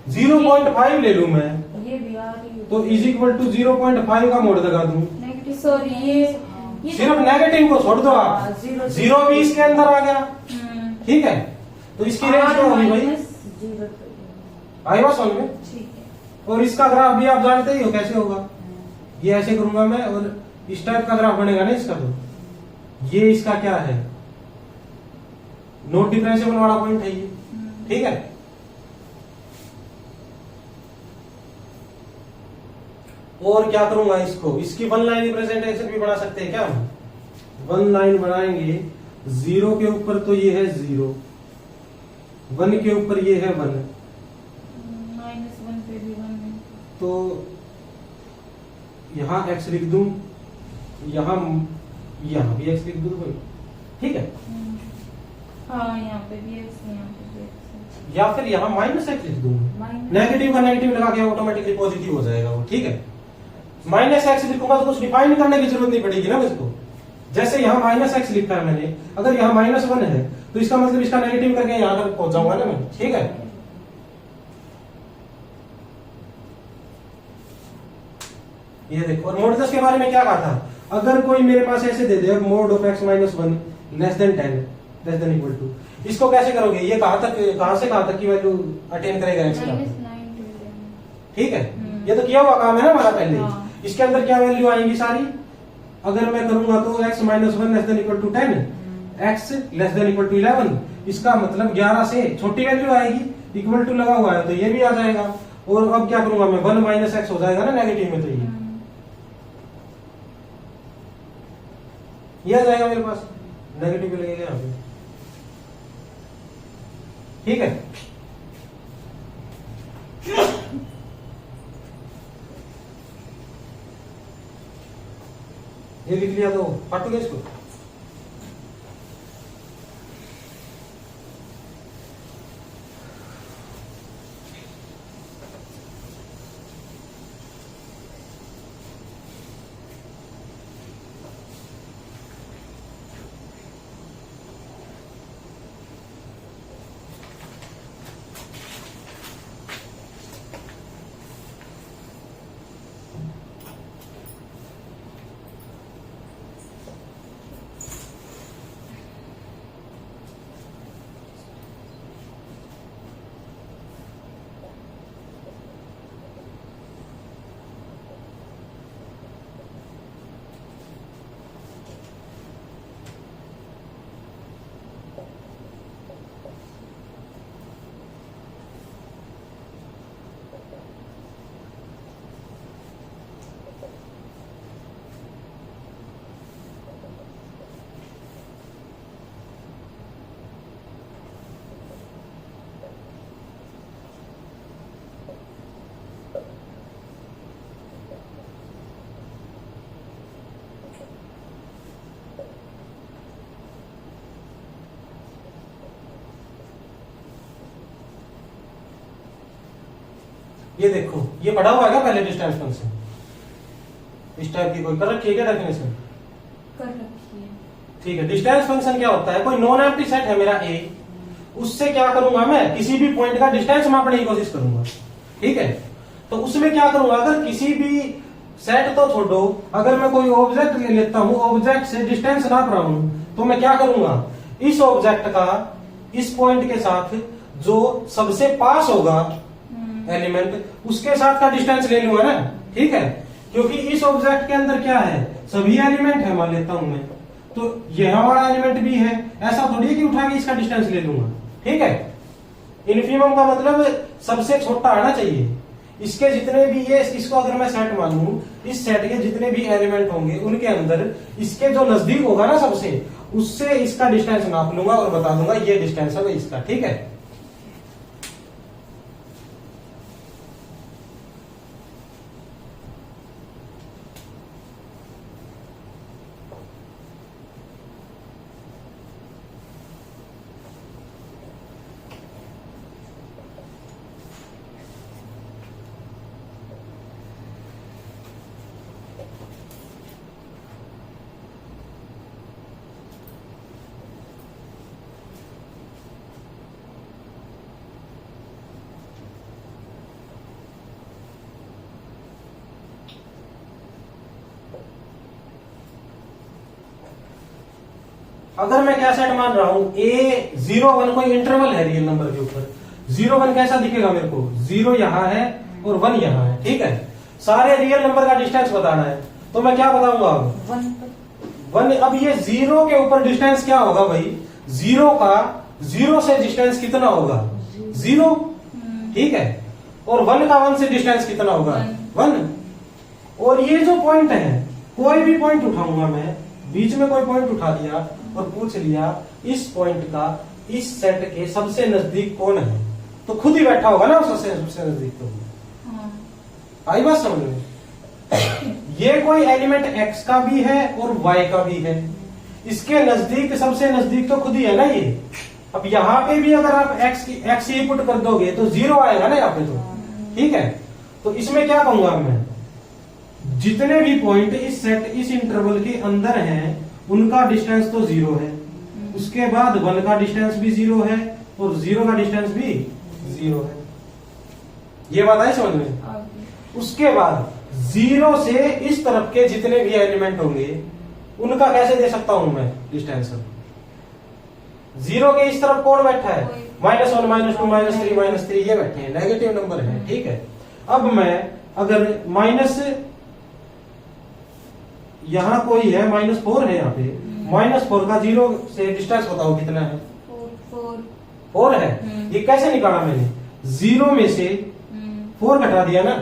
0.5 ले लूं मैं ये भी आ रही है तो इज इक्वल टू 0.5 का मोड लगा दूं। नेगेटिव सॉरी ये सिर्फ नेगेटिव को छोड़ दो आप, हाँ, जीरो- जीरो भी इसके अंदर आ गया, ठीक है। तो इसकी रेंज क्या होगी भाई, जीरो आई बात समझ में। ठीक है। और इसका ग्राफ भी आप जानते ही हो कैसे होगा, ये ऐसे करूंगा मैं और इस टाइप का ग्राफ बनेगा ना इसका। तो ये इसका क्या है, नोट डिफरेंशिएबल वाला पॉइंट है ये, ठीक है। और क्या करूंगा इसको, इसकी वन लाइन रिप्रेजेंटेशन भी बना सकते हैं क्या हम, वन लाइन बनाएंगे। 0 के ऊपर तो ये है 0, 1 के ऊपर ये है 1, -1 पे भी 1 है। तो यहां x लिख दूं, यहां भी x लिख दूं भाई, ठीक है। हाँ यहाँ पे भी x, यहाँ पे भी x। या फिर यहां -x लिख दूं, माइनस नेगेटिव का नेगेटिव लगा के ऑटोमेटिकली पॉजिटिव हो जाएगा वो, ठीक है। -x लिखूंगा तो कुछ डिफाइन करने की जरूरत नहीं पड़ेगी ना मुझको। जैसे यहाँ -x लिखा है मैंने, अगर यहाँ -1 है तो इसका मतलब इसका नेगेटिव करके यहाँ तक पहुंचाऊंगा ना मैं, ठीक है। ये देखो, और मॉडुलस के बारे में क्या कहा था, अगर कोई मेरे पास ऐसे दे दे mod of x -1 less than 10 less than equal to, इसको कैसे करोगे, ये कहां से कहां तक की वैल्यू अटेन करेगा x का, -9 to 11। ठीक है। ये तो किया हुआ काम है ना हमारा पहले। हाँ। इसके अंदर क्या वैल्यू आएंगी सारी, अगर मैं करूंगा तो x -1 less than equal to 10, x less than equal to 11, इसका मतलब 11 से छोटी वैल्यू आएगी, इक्वल टू लगा हुआ है तो ये भी आ जाएगा। और अब क्या करूंगा मैं, 1 - x हो जाएगा ना नेगेटिव में, तो ये आ जाएगा मेरे पास, नेगेटिव भी लगेगा यहाँ पे, ठीक है। ये लिख लिया तो काटोगे इसको, ये देखो, ये पढ़ा हुआ है क्या पहले डिस्टेंस फंक्शन, इस टाइप की कोई कर रखी है क्या डेफिनेशन, कर रखी है। ठीक है। डिस्टेंस फंक्शन क्या होता है, कोई नॉन एम्प्टी सेट है मेरा A, उससे क्या करूंगा मैं, किसी भी पॉइंट का डिस्टेंस मापने की कोशिश करूंगा, ठीक है। तो उसमें क्या करूंगा, अगर किसी भी सेट तो छोड़ो, अगर मैं कोई ऑब्जेक्ट ले लेता हूं, ऑब्जेक्ट से डिस्टेंस नाप रहा हूं, तो मैं क्या करूंगा, इस ऑब्जेक्ट का इस पॉइंट के साथ जो सबसे पास होगा एलिमेंट, उसके साथ का डिस्टेंस ले लूंगा ना, ठीक है। क्योंकि इस ऑब्जेक्ट के अंदर क्या है, सभी एलिमेंट है मान लेता हूं मैं, तो यह हमारा एलिमेंट भी है, ऐसा थोड़ी है कि उठा के इसका डिस्टेंस ले लूंगा, ठीक है। इन्फिमम का मतलब सबसे छोटा आना चाहिए, इसके जितने भी ये, इसको अगर मैं सेट मानूं, इस सेट के जितने भी एलिमेंट होंगे उनके अंदर इसके जो नजदीक होगा ना सबसे, उससे इसका डिस्टेंस नाप लूंगा और बता दूंगा ये डिस्टेंस है इसका, ठीक है। अगर मैं क्या सेट मान रहा हूं, ए 0 1 कोई इंटरवल है रियल नंबर के ऊपर, 0 1 कैसा दिखेगा मेरे को, 0 यहाँ है और 1 यहाँ है, ठीक है। सारे रियल नंबर का डिस्टेंस बताना है, तो मैं क्या बताऊंगा अब, 1। अब ये 0 के ऊपर डिस्टेंस क्या होगा भाई, 0 का 0 से डिस्टेंस कितना होगा, 0, ठीक है। और 1 का 1 से डिस्टेंस कितना होगा, 1। और ये जो पॉइंट है, कोई भी पॉइंट उठाऊंगा मैं, बीच में कोई पॉइंट उठा लिया और पूछ लिया इस पॉइंट का इस सेट के सबसे नजदीक कौन है, तो खुद ही बैठा होगा ना सबसे नजदीक। तो आई बात समझ में। ये कोई एलिमेंट x का भी है और y का भी है, इसके नजदीक सबसे नजदीक तो खुद ही है ना ये। अब यहाँ पे भी अगर आप x ही पुट कर दोगे तो 0 आएगा ना यहाँ पे, तो ठीक है। तो इसमें क्या कहूंगा मैं, जितने भी पॉइंट इस सेट इस इंटरवल के अंदर हैं उनका डिस्टेंस तो 0 है, उसके बाद 1 का डिस्टेंस भी 0 है और 0 का डिस्टेंस भी 0 है। ये बात आई समझ में। उसके बाद 0 से इस तरफ के जितने भी एलिमेंट होंगे उनका कैसे दे सकता हूं मैं डिस्टेंस। 0 के इस तरफ कौन बैठा है, -1 -2 -3 -3 ये बैठे हैं, नेगेटिव नंबर है, ठीक है। अब मैं अगर माइनस, यहां कोई है -4 है, यहाँ पे -4 का 0 से डिस्टेंस बताओ कितना है, 4 है। ये कैसे निकाला मैंने, 0 में से 4 घटा दिया ना,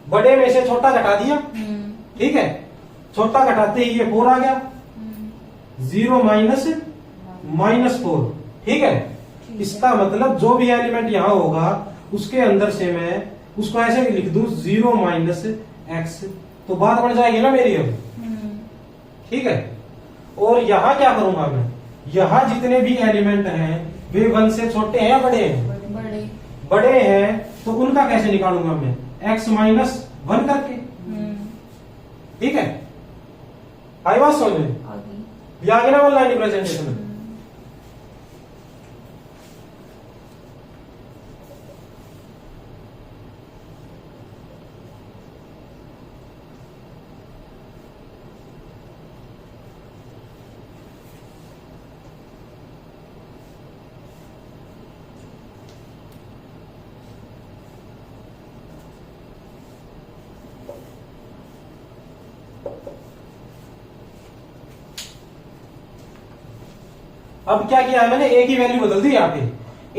बड़े में से छोटा घटा दिया, ठीक है। छोटा घटाते ही ये 4 आ गया, 0 -4, ठीक है। इसका मतलब जो भी एलिमेंट यहां होगा उसके अंदर से मैं उसको ऐसे भी लिख दूं 0 -x, तो बात बढ़ जाएगी ना मेरी अब, ठीक है। और यहां क्या करूंगा मैं, यहां जितने भी एलिमेंट हैं वे 1 से छोटे हैं या बड़े हैं, बड़े हैं, तो उनका कैसे निकालूंगा मैं, x -1 करके, ठीक है। आई बात समझ में, ये आगे ना ऑनलाइन रिप्रेजेंटेशन में। अब क्या किया है मैंने, ए की वैल्यू बदल दी यहाँ पे,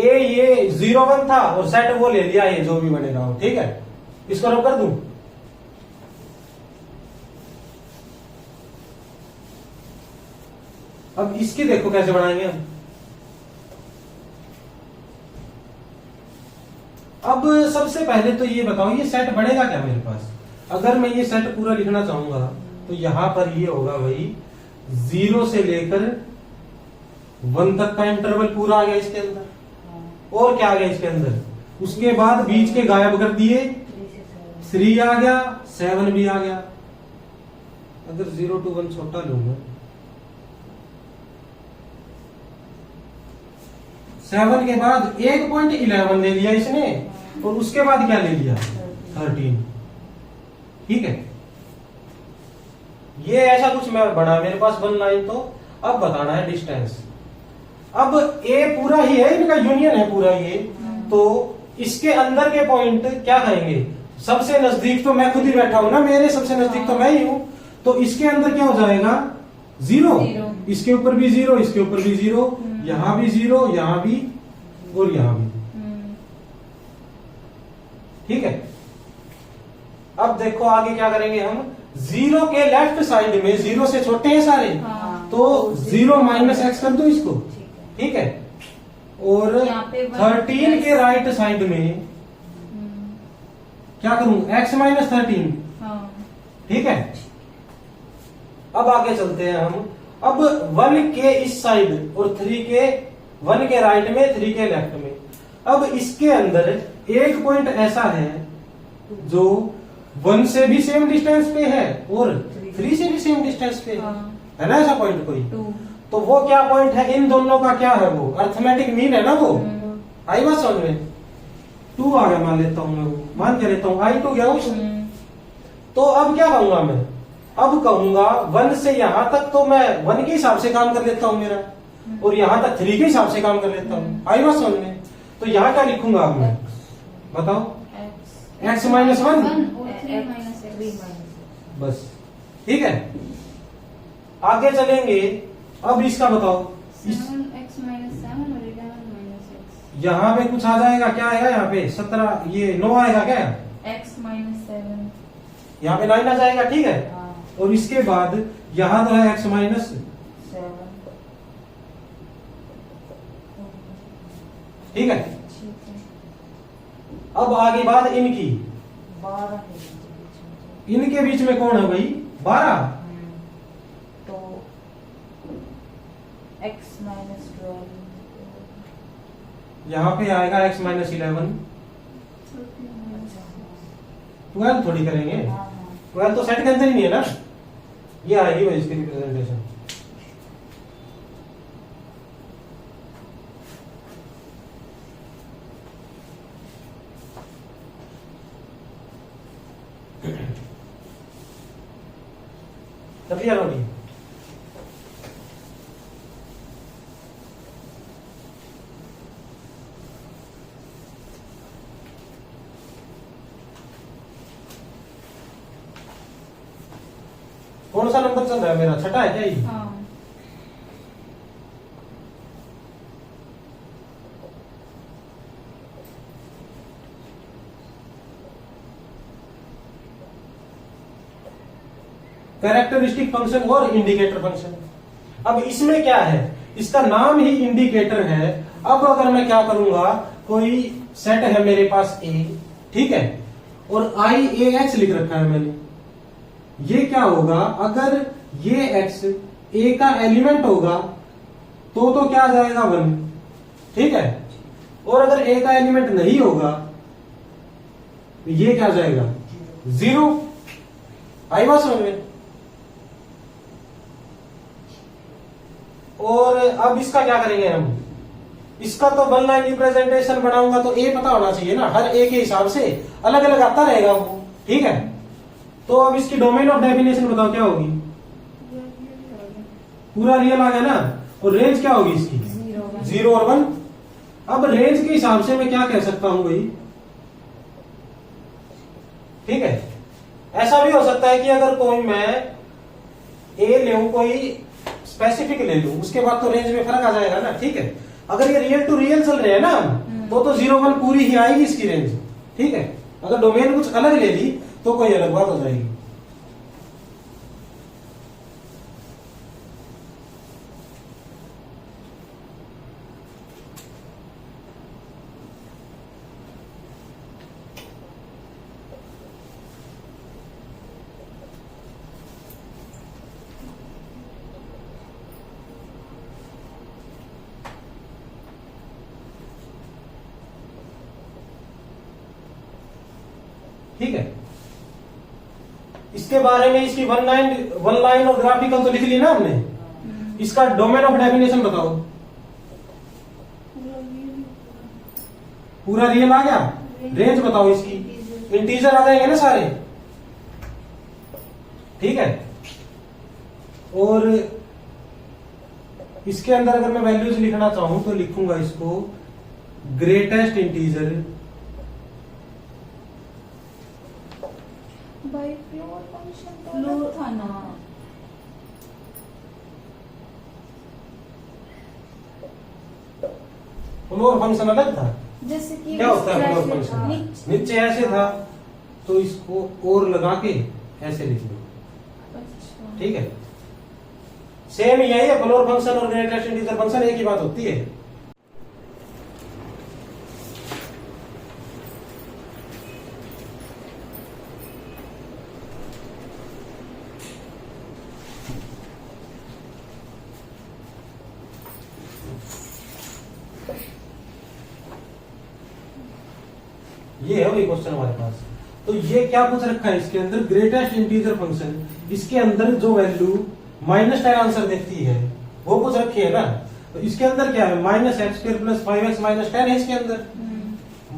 ए ये 0 1 था और सेट वो ले लिया, ये जो भी बनेगा हो, ठीक है। इसको रब कर दूं, अब इसकी देखो कैसे बनाएंगे हम। अब सबसे पहले तो ये बताओ ये सेट बढ़ेगा क्या मेरे पास, अगर मैं ये सेट पूरा लिखना चाहूंगा तो यहां पर ये होगा भाई 0 से लेकर 1 तक का इंटरवल पूरा आ गया इसके अंदर, और क्या आ गया इसके अंदर, उसके बाद बीच के गायब कर दिए, 3 आ गया, 7 भी आ गया। अगर 0 to 1 छोटा लूंगा, 7 के बाद 1.11 ले लिया इसने, और उसके बाद क्या ले लिया, 13, ठीक है। ये ऐसा कुछ मैं बना मेरे पास 1 लाइन। तो अब बताना है डिस्टेंस। अब ए पूरा ही है, इनका यूनियन है पूरा ये, तो इसके अंदर के पॉइंट क्या कहेंगे, सबसे नजदीक तो मैं खुद ही बैठा हूं ना, मेरे सबसे नजदीक तो मैं ही हूं, तो इसके अंदर क्या हो जाएगा 0, इसके ऊपर भी 0, इसके ऊपर भी 0, यहां भी 0, यहां भी और यहां भी, ठीक है। अब देखो आगे क्या करेंगे हम, 0 के लेफ्ट साइड में 0 से छोटे हैं सारे, तो 0 -x कर दो इसको, ठीक है। और 13 के राइट साइड में क्या करूं, x -13, ठीक है। अब आगे चलते हैं हम, अब 1 के इस साइड और 3 के 1 के राइट में 3 के लेफ्ट में। अब इसके अंदर एक पॉइंट ऐसा है जो 1 से भी सेम डिस्टेंस पे है और 3 से भी सेम डिस्टेंस पे है ना, ऐसा पॉइंट कोई, तो वो क्या पॉइंट है, इन दोनों का क्या है, वो अर्थमेटिक मीन है ना वो। आई बात समझ में, 2 आ गया मान लेता हूं मैं, वो मान के लेता हूं I2 गया उस। तो अब क्या कहूंगा मैं, अब कहूंगा 1 से यहां तक तो मैं 1 के हिसाब से काम कर लेता हूं मेरा, और यहां तक 3 के हिसाब से काम कर लेता हूं। आई बात समझ में? तो यहां क्या लिखूंगा अब मैं, बताओ? x माइनस 1 और 3 माइनस x। बस, ठीक है। आगे चलेंगे, अब इसका बताओ। 7x माइनस 7 और 11 माइनस x। यहाँ पे कुछ आ जाएगा, क्या आएगा यहाँ पे? 17, ये 9 आएगा क्या? x minus 7। यहाँ पे 9 आ जाएगा, ठीक है। हाँ, और इसके बाद यहाँ तो है x माइनस 7। ठीक है। ठीक है। अब आगे बात इनकी, 12 है। इनके बीच में कौन है भाई? 12। तो x माइनस 12। यहाँ पे आएगा x माइनस 11। 12 थोड़ी करेंगे, 12 तो सेट के अंदर ही नहीं है ना, ये आएगी भाई इसकी रिप्रेजेंटेशन। क्लियर होगी? कौन सा नंबर चल रहा है मेरा? छठा है क्या ये? हाँ। कैरेक्टरिस्टिक फंक्शन और इंडिकेटर फंक्शन। अब इसमें क्या है, इसका नाम ही इंडिकेटर है। अब अगर मैं क्या करूंगा, कोई सेट है मेरे पास A, ठीक है, और IAX लिख रखा है मैंने। ये क्या होगा, अगर ये x A का एलिमेंट होगा तो क्या आ जाएगा? 1, ठीक है। और अगर A का एलिमेंट नहीं होगा तो ये क्या आ जाएगा? 0। आई बात समझ में? और अब इसका क्या करेंगे हम? इसका तो 1 लाइन रिप्रेजेंटेशन बनाऊंगा तो A पता होना चाहिए ना, हर A के हिसाब से अलग अलग आता रहेगा वो, ठीक है। तो अब इसकी डोमेन ऑफ डेफिनेशन बताओ क्या होगी? पूरा रियल आ गया ना। और रेंज क्या होगी इसकी? 0 और 1। अब रेंज के हिसाब से मैं क्या कह सकता हूं भाई, ठीक है। ऐसा भी हो सकता है कि अगर कोई मैं A ले कोई स्पेसिफिक ले लूं, उसके बाद तो रेंज में फर्क आ जाएगा ना, ठीक है। अगर ये रियल टू रियल चल रहे हैं ना तो 0 1 पूरी ही आएगी इसकी रेंज, ठीक है। अगर डोमेन कुछ अलग ले ली तो कोई अलग बात हो जाएगी। ठीक है। इसके बारे में इसकी वन लाइन और ग्राफिकल तो लिख ली ना हमने। इसका डोमेन ऑफ डेफिनेशन बताओ। पूरा रियल आ गया। रेंज बताओ इसकी, इंटीजर आ जाएंगे ना सारे, ठीक है। और इसके अंदर अगर मैं वैल्यूज लिखना चाहूं तो लिखूंगा इसको greatest integer by floor function तो फ्लोर था ना। फ्लोर फंक्शन अलग था। जैसे कि क्या होता है फ्लोर नीचे- फंक्शन? नीचे ऐसे था तो इसको और लगा के ऐसे लिख लो, अच्छा। ठीक है। सेम यही है, फ्लोर फंक्शन और ग्रेटेस्ट इंटीजर फंक्शन एक ही बात होती है। ये है वही क्वेश्चन हमारे पास। तो ये क्या पूछ रखा है इसके अंदर, ग्रेटेस्ट इंटीजर फंक्शन, इसके अंदर जो वैल्यू -10 आंसर देती है वो पूछ रखी है ना। तो इसके अंदर क्या है, -x² + 5x - 10 है इसके अंदर।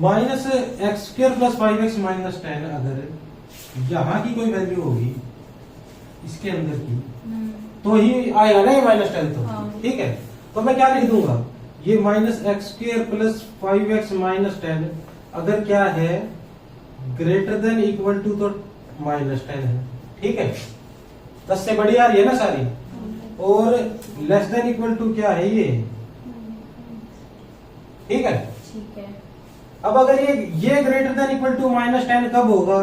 -x² + 5x - 10 अगर यहाँ की कोई वैल्यू होगी, इसके अंदर की, तो ही आएगा ना ये -10 तो। हाँ। ठीक है, तो मैं क्या लिख दूंगा, ये -x² प्लस 5x माइनस 10 अगर क्या है ग्रेटर देन इक्वल टू तो -10 है। ठीक है, 10 से बड़ी आ रही है ना सारी, और लेस देन इक्वल टू क्या है ये। ठीक है, ठीक है। अब अगर ये ग्रेटर देन इक्वल टू -10 कब होगा,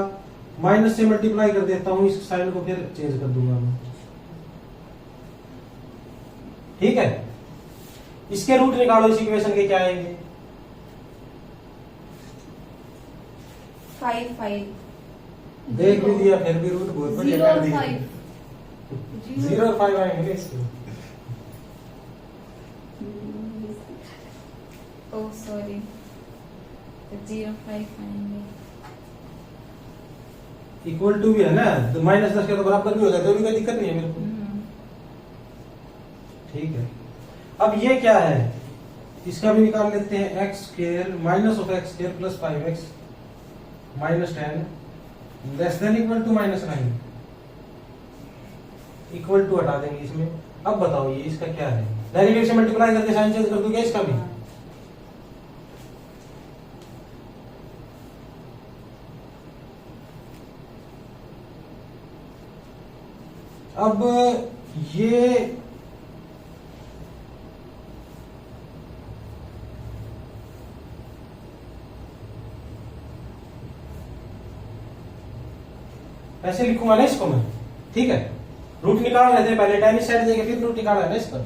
माइनस से मल्टीप्लाई कर देता हूं, इस साइन को फिर चेंज कर दूंगा मैं। ठीक है, इसके रूट निकालो, इस इक्वेशन के क्या आएंगे, 5 देख भी दिया फिर भी रूट बहुत बढ़िया 0 कर और दिया। 5 0 और 5 आएंगे इसके। ओह सॉरी, 0 5 आएंगे। इक्वल टू भी है ना, तो -10 के तो बराबर भी हो जाता है, तो भी कोई दिक्कत नहीं है मेरे को। ठीक है, अब ये क्या है, इसका भी निकाल लेते हैं, x² minus of x² plus 5x minus 10 less than equal to -9, equal to हटा देंगे इसमें। अब बताओ ये इसका क्या है, नेगेटिव से मल्टीप्लाई करके साइन चेंज कर दूं क्या इसका भी। अब ये ऐसे लिखूंगा ना इसको मैं। ठीक है, रूट निकाल रहे थे पहले, 10 इस साइड देके फिर रूट निकाला है ना इसका।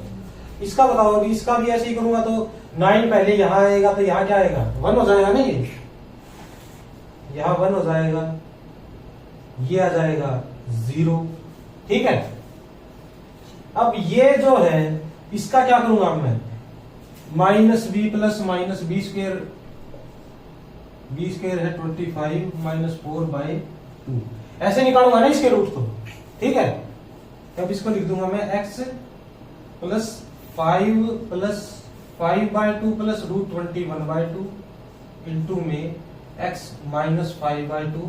इसका बताओ, अभी इसका भी ऐसे ही करूंगा तो 9 पहले यहां आएगा, तो यहां क्या आएगा 1 हो जाएगा ना, ये यहां 1 हो जाएगा, ये आ जाएगा 0। ठीक है, अब ये जो है इसका क्या करूंगा मैं, -b प्लस -b², b² है 25 -4/2, ऐसे निकालूंगा ना इसके रूट को। ठीक है, तब इसको लिख दूंगा मैं x plus 5 plus 5/2 plus √21/2 into में x माइनस 5/2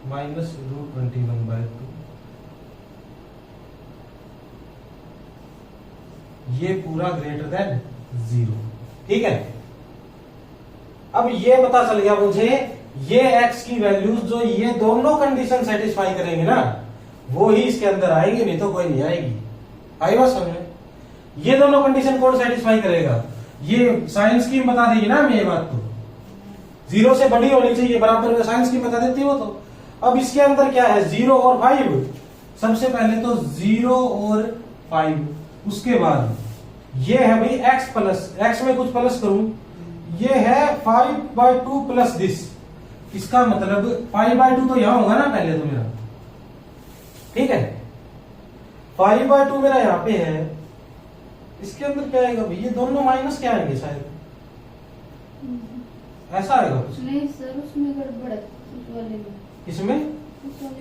माइनस √21/2, ये पूरा ग्रेटर देन 0। ठीक है, अब ये पता चल गया मुझे, ये x की वैल्यूज जो ये दोनों कंडीशन सेटिस्फाई करेंगे ना, वो ही इसके अंदर आएगी, नहीं तो कोई नहीं आएगी। आई बात समझ में, ये दोनों कंडीशन कौन सेटिस्फाई करेगा, ये साइंस की बता देगी ना हमें ये बात, तो 0 से बड़ी होनी चाहिए, बराबर में साइंस की बता देती हो। तो अब इसके अंदर क्या है 0 और 5, सबसे पहले तो 0 और 5, उसके बाद ये है भाई x प्लस, x में कुछ प्लस करूं, ये है 5/2 प्लस दिस, इसका मतलब 5/2 तो यहां होगा ना पहले तो मेरा। ठीक है, 5/2 मेरा यहां पे है, इसके अंदर क्या आएगा भाई, ये दोनों माइनस क्या आएंगे शायद, ऐसा आएगा कुछ। नहीं सर, उसमें गड़बड़ है, उस वाले में। इसमें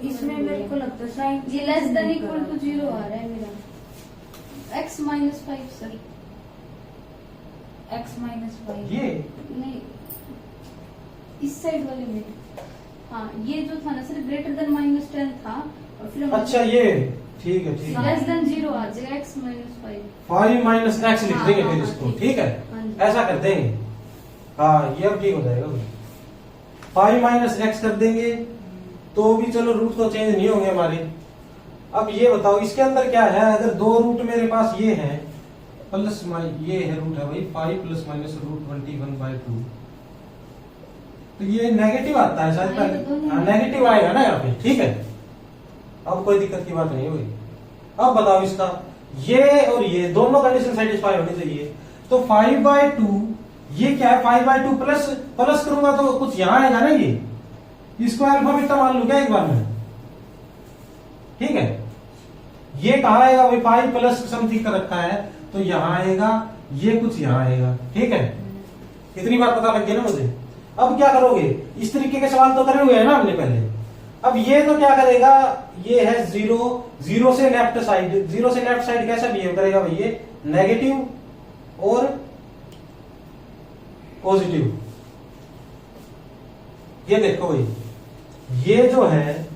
इसमें मेरे को लगता है साइन ये लेस देन इक्वल टू 0 आ रहा है मेरा, x minus 5 sir, x minus 5 ये नहीं, इस साइड वाले में। हाँ, ये जो था ना सर ग्रेटर देन -10 था, और फिर अच्छा ये ठीक है, ठीक है, लेस देन 0 आ जाएगा, x माइनस 5। 5 माइनस एक्स लिख देंगे हाँ, फिर हाँ, इसको। ठीक। ठीक है, हाँ जी। ऐसा कर देंगे, हाँ ये अब ठीक हो जाएगा। 5 माइनस एक्स कर देंगे तो भी चलो रूट तो चेंज नहीं होंगे हमारे। अब ये बताओ इसके अंदर क्या है, अगर दो रूट मेरे पास ये है प्लस ये है रूट है भाई 5 प्लस माइनस √21/2, तो ये नेगेटिव आता है शायद, हाँ, ये तो दोनों नेगेटिव आएगा ना यहाँ पे। ठीक है, अब कोई दिक्कत की बात नहीं हुई। अब बताओ इसका, ये और ये दोनों कंडीशन सेटिस्फाई होनी चाहिए, तो 5/2 ये क्या है 5/2 प्लस प्लस करूंगा तो कुछ यहां आएगा ना, ये इसको अल्फा बीटा मान लू क्या एक बार में। ठीक है, ये कहा आएगा भाई 5 प्लस समथिंग का रखा है, तो यहां आएगा, ये कुछ यहां आएगा। ठीक है, इतनी बात पता लग गई ना मुझे। अब क्या करोगे, इस तरीके के सवाल तो करे हुए हैं ना हमने पहले। अब ये तो क्या करेगा, ये है 0 से लेफ्ट साइड, 0 से लेफ्ट साइड कैसा बिहेव करेगा भाई, ये नेगेटिव और पॉजिटिव। ये देखो भाई, ये जो है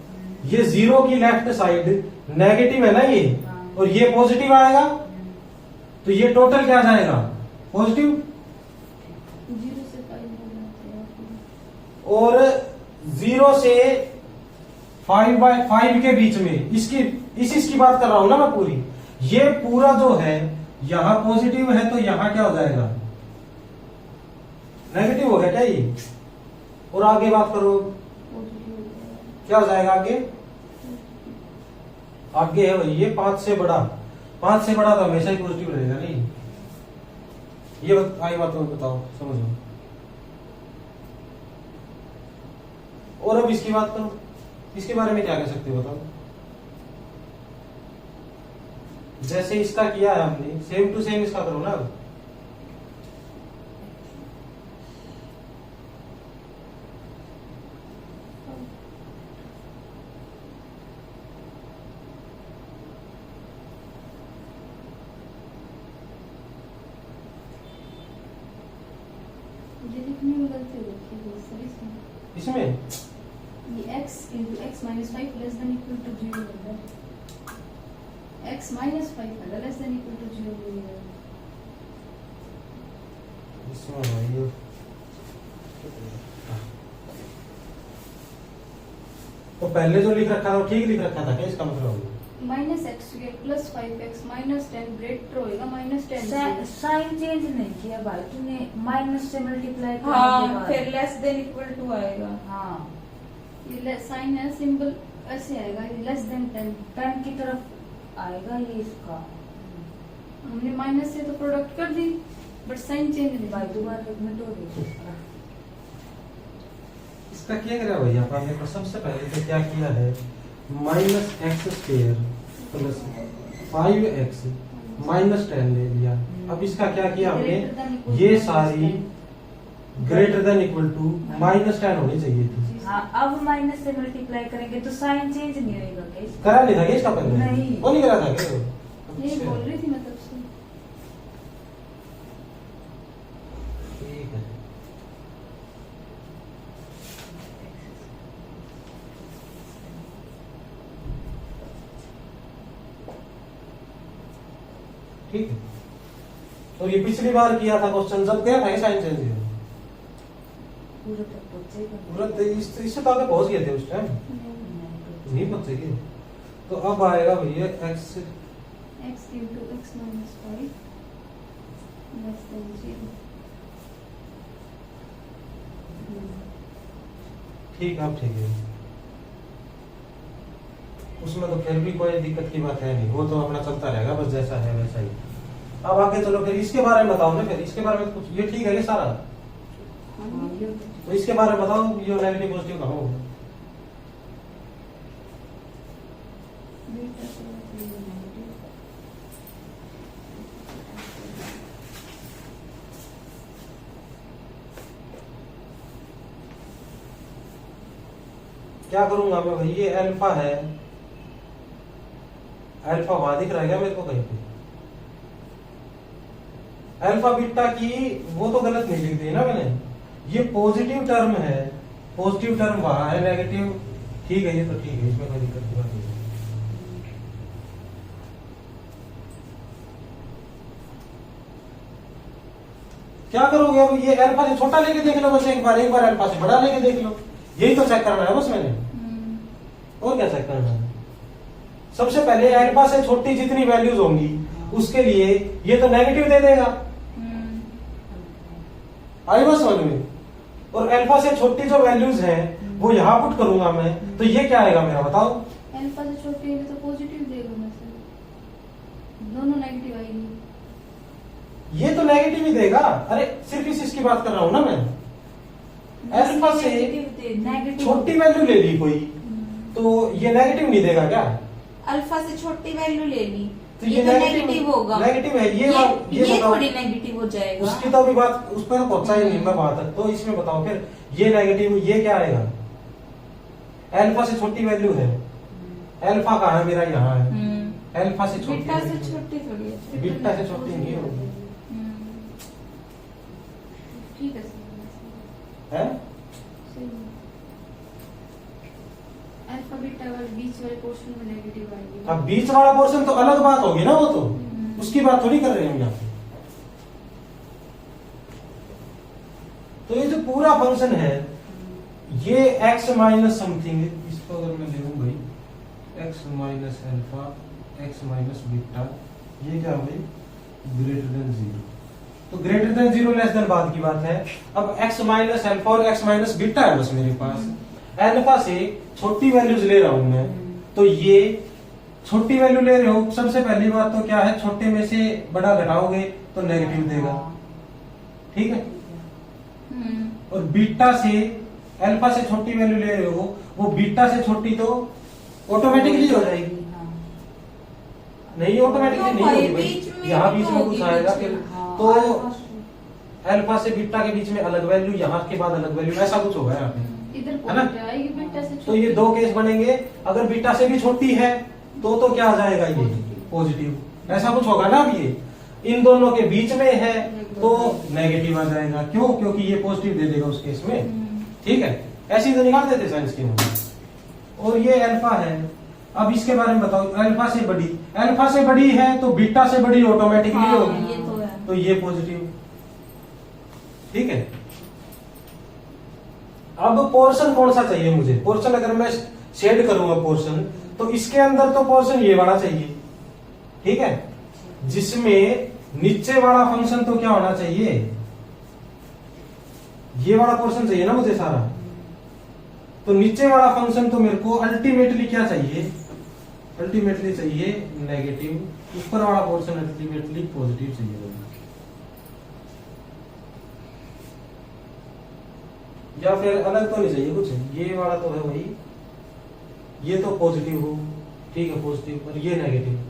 ये जीरो की लेफ्ट साइड नेगेटिव है ना ये, हाँ। और ये पॉजिटिव आएगा, तो ये टोटल क्या जाएगा, पॉजिटिव। 0 से 5 हो जाते हैं। और 0 से 5/5 के बीच में इसकी बात कर रहा हूं ना मैं पूरी। ये पूरा जो है यहां पॉजिटिव है, तो यहां क्या हो जाएगा, नेगेटिव हो गया क्या ये। और आगे बात करो, पॉजिटिव हो जाएगा। क्या हो जाएगा आगे, आगे है भाई ये 5 से बड़ा, 5 से बड़ा तो हमेशा ही पॉजिटिव रहेगा नहीं। ये आई बात तो बताओ, समझो। और अब इसकी बात करो, इसके बारे में क्या कह सकते हो बताओ। जैसे इसका किया है हमने, सेम टू सेम इसका करो ना। ये लिखने में गलती हो रखी है सर इसमें। इसमें ये x into x minus 5 less than equal to 0 है। x minus 5 है less than equal to 0 है। इसमें भाई तो पहले जो लिख रखा था वो ठीक लिख रखा था क्या, इसका मतलब minus x square plus 5x minus 10 greater होएगा माइनस 10 से। साइन चेंज नहीं किया भाई तूने, माइनस से मल्टीप्लाई करने के हाँ बाद। फिर लेस देन इक्वल टू आएगा। हाँ ये साइन है सिंबल ऐसे आएगा, लेस देन 10। 10 की तरफ आएगा ये इसका। हमने माइनस से तो प्रोडक्ट कर दी, बट साइन चेंज नहीं। भाई दोबारा एक मिनट हो रही इसका क्या करा भैया आपने, तो सबसे पहले तो क्या किया है, minus x square plus 5x minus 10 ले लिया। अब इसका क्या किया हमने, ये सारी greater than equal to minus 10 होनी चाहिए थी। हाँ अब माइनस से मल्टीप्लाई करेंगे तो साइन चेंज नहीं होगा क्या इसका? करा नहीं था क्या इसका पहले, नहीं। वो नहीं करा था क्या। यही अच्छा, बोल रही थी मैं तब से। ठीक है। ठीक है। और ये पिछली बार किया था क्वेश्चन, जब क्या था साइन चेंज पूरा तक पहुंचेगा पूरा इससे तो आगे पहुंच गए थे उस टाइम, नहीं पहुंचेगी। तो अब आएगा भैया x x into x minus 5 less than 0। ठीक, अब ठीक है। उसमें तो फिर भी कोई दिक्कत की बात है नहीं, वो तो अपना चलता रहेगा, बस जैसा है वैसा ही। अब आगे चलो फिर इसके बारे में बताओ ना, फिर इसके बारे में कुछ, ये ठीक है ये सारा, हाँ, ये तो इसके बारे में बताओ, ये नेगेटिव पॉजिटिव कहाँ होगा। बीटा से नेगेटिव। क्या करूंगा मैं भाई, ये अल्फा है, अल्फा वहां दिख रहा है क्या मेरे को कहीं पे, अल्फा बीटा की वो तो गलत नहीं लिख दी ना मैंने। ये पॉजिटिव टर्म है, पॉजिटिव टर्म वहां है, नेगेटिव ठीक है, ये तो ठीक है, इसमें कोई दिक्कत की बात नहीं है। क्या करोगे अब, ये अल्फा से छोटा लेके देख लो बस एक बार अल्फा से बड़ा लेके देख लो, यही तो चेक करना है बस मैंने, और क्या चेक करना है। सबसे पहले अल्फा से छोटी जितनी वैल्यूज होंगी उसके लिए ये तो नेगेटिव दे देगा, आई बस समझ में। और अल्फा से छोटी जो वैल्यूज हैं वो यहाँ पुट करूंगा मैं, तो ये क्या आएगा मेरा बताओ। अल्फा से छोटी है तो पॉजिटिव देगा मैं सर, दोनों नेगेटिव आएगी। ये तो नेगेटिव ही देगा, अरे सिर्फ इसकी बात कर रहा हूं ना मैं। अल्फा से नेगेटिव छोटी वैल्यू ले ली कोई, तो ये नेगेटिव नहीं देगा क्या। अल्फा से छोटी वैल्यू ले ली तो ये तो नेगेटिव होगा, नेगेटिव है ये बताओ। थोड़ी नेगेटिव हो जाएगा। उसकी तो अभी बात, उस पर तो पहुंचा ही नहीं मैं वहां तक, तो इसमें बताओ फिर ये नेगेटिव, ये क्या आएगा। अल्फा से छोटी वैल्यू है, अल्फा कहाँ है मेरा, यहाँ है। अल्फा से छोटी, बीटा से छोटी थोड़ी है। बीटा से छोटी नहीं होगी ठीक है सर, है। सही है। अल्फा बीटा वाले बीच वाले पोर्शन में नेगेटिव आएगी। अब बीच वाला पोर्शन तो अलग बात होगी ना, वो तो उसकी बात थोड़ी कर रहे हैं हम यहाँ पे। तो ये जो पूरा फंक्शन है ये x माइनस समथिंग, इसको अगर मैं ले लूं भाई x minus alpha x minus beta, ये क्या हो गई ग्रेटर देन जीरो। तो greater than zero less than बाद की बात है। अब x माइनस अल्फा और x माइनस बीटा है बस मेरे पास। अल्फा से छोटी वैल्यूज ले रहा हूं मैं, तो ये छोटी वैल्यू ले रहे हो। सबसे पहली बात तो क्या है, छोटे में से बड़ा घटाओगे तो नेगेटिव देगा, ठीक है। और बीटा से अल्फा से छोटी वैल्यू ले रहे हो, वो बीटा से छोटी तो ऑटोमेटिकली हो जाएगी। नहीं ऑटोमेटिकली नहीं होगी भाई, यहाँ बीच में कुछ आएगा फिर तो अल्फा से बीटा के बीच में अलग वैल्यू, यहाँ के बाद अलग वैल्यू, ऐसा कुछ होगा यहाँ पे, इधर है ना। आएगी बीटा से। तो ये दो केस बनेंगे। अगर बीटा से भी छोटी है तो क्या आ जाएगा ये पॉजिटिव, ऐसा कुछ होगा ना। अब ये इन दोनों के बीच में है तो नेगेटिव आ जाएगा। क्यों? क्योंकि ये पॉजिटिव दे देगा उस केस में, ठीक है। ऐसे ही तो निकाल देते साइंस के में। और ये अल्फा है, अब इसके बारे में बताओ। अल्फा से बड़ी, अल्फा से बड़ी है तो बीटा से बड़ी ऑटोमेटिकली होगी, ये तो है। तो ये पॉजिटिव, ठीक है। अब पोर्शन कौन सा चाहिए मुझे? पोर्शन अगर मैं शेड करूंगा पोर्शन, तो इसके अंदर तो पोर्शन ये वाला चाहिए, ठीक है, जिसमें नीचे वाला फंक्शन तो क्या होना चाहिए, ये वाला पोर्शन चाहिए ना मुझे सारा। तो नीचे वाला फंक्शन तो मेरे को अल्टीमेटली क्या चाहिए, अल्टीमेटली चाहिए नेगेटिव। ऊपर वाला पोर्शन अल्टीमेटली पॉजिटिव चाहिए। या फिर अलग तो नहीं चाहिए कुछ, ये वाला तो है वही, ये तो पॉजिटिव हो, ठीक है, पॉजिटिव, और ये नेगेटिव।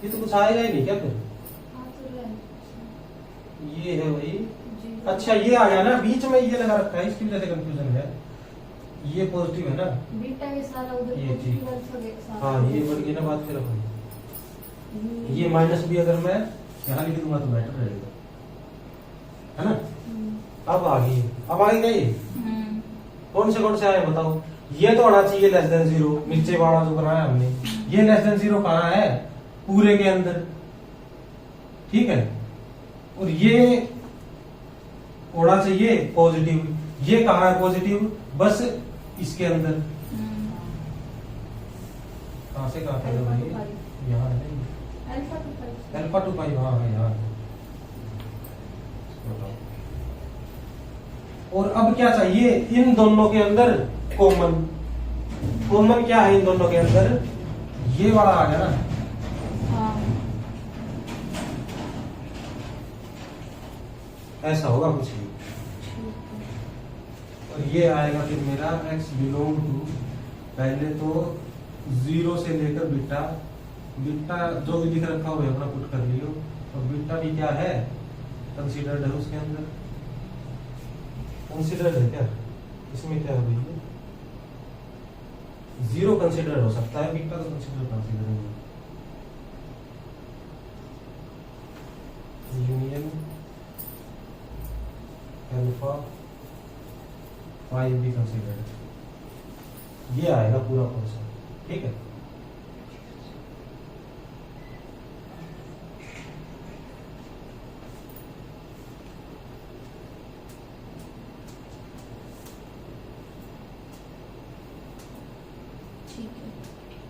ये तो कुछ आएगा ही नहीं क्या फिर? ये है वही। अच्छा ये आ गया ना, बीच में ये लगा रखा है, इसकी वजह से कंफ्यूजन है। ये पॉजिटिव है ना, बीटा के सारा उधर ये ठीक। पॉजिटिव अल्फा के साथ। हाँ ये बढ़ गई ना बात फिर। ये माइनस भी अगर मैं यहाँ लिख दूंगा तो बेटर रहेगा, है ना। अब आ गई, अब आ गई कौन से आए बताओ। ये तो होना चाहिए लेस देन जीरो, नीचे वाला जो बनाया हमने। ये लेस देन जीरो कहाँ है? पूरे के अंदर, ठीक है। और ये होना चाहिए पॉजिटिव। ये कहाँ है पॉजिटिव? बस इसके अंदर। कहाँ से कहाँ है भाई? यहाँ है अल्फा टू पाई, हाँ है यहाँ। और अब क्या चाहिए इन दोनों के अंदर? कॉमन। कॉमन क्या है इन दोनों के अंदर? ये वाला आ गया ना। ऐसा होगा कुछ भी। और ये आएगा फिर मेरा x बिलोंग टू, पहले तो जीरो से लेकर बीटा, बीटा जो भी लिख रखा हुआ है अपना पुट कर लियो। और बीटा भी क्या है? कंसीडर्ड है उसके अंदर। कंसीडर्ड है क्या? इसमें क्या है भैया? जीरो कंसीडर हो सकता है, बीटा तो कंसीडर नहीं। यूनियन अल्फा 5 भी कंसीडर, ये आएगा पूरा पोर्शन, ठीक है।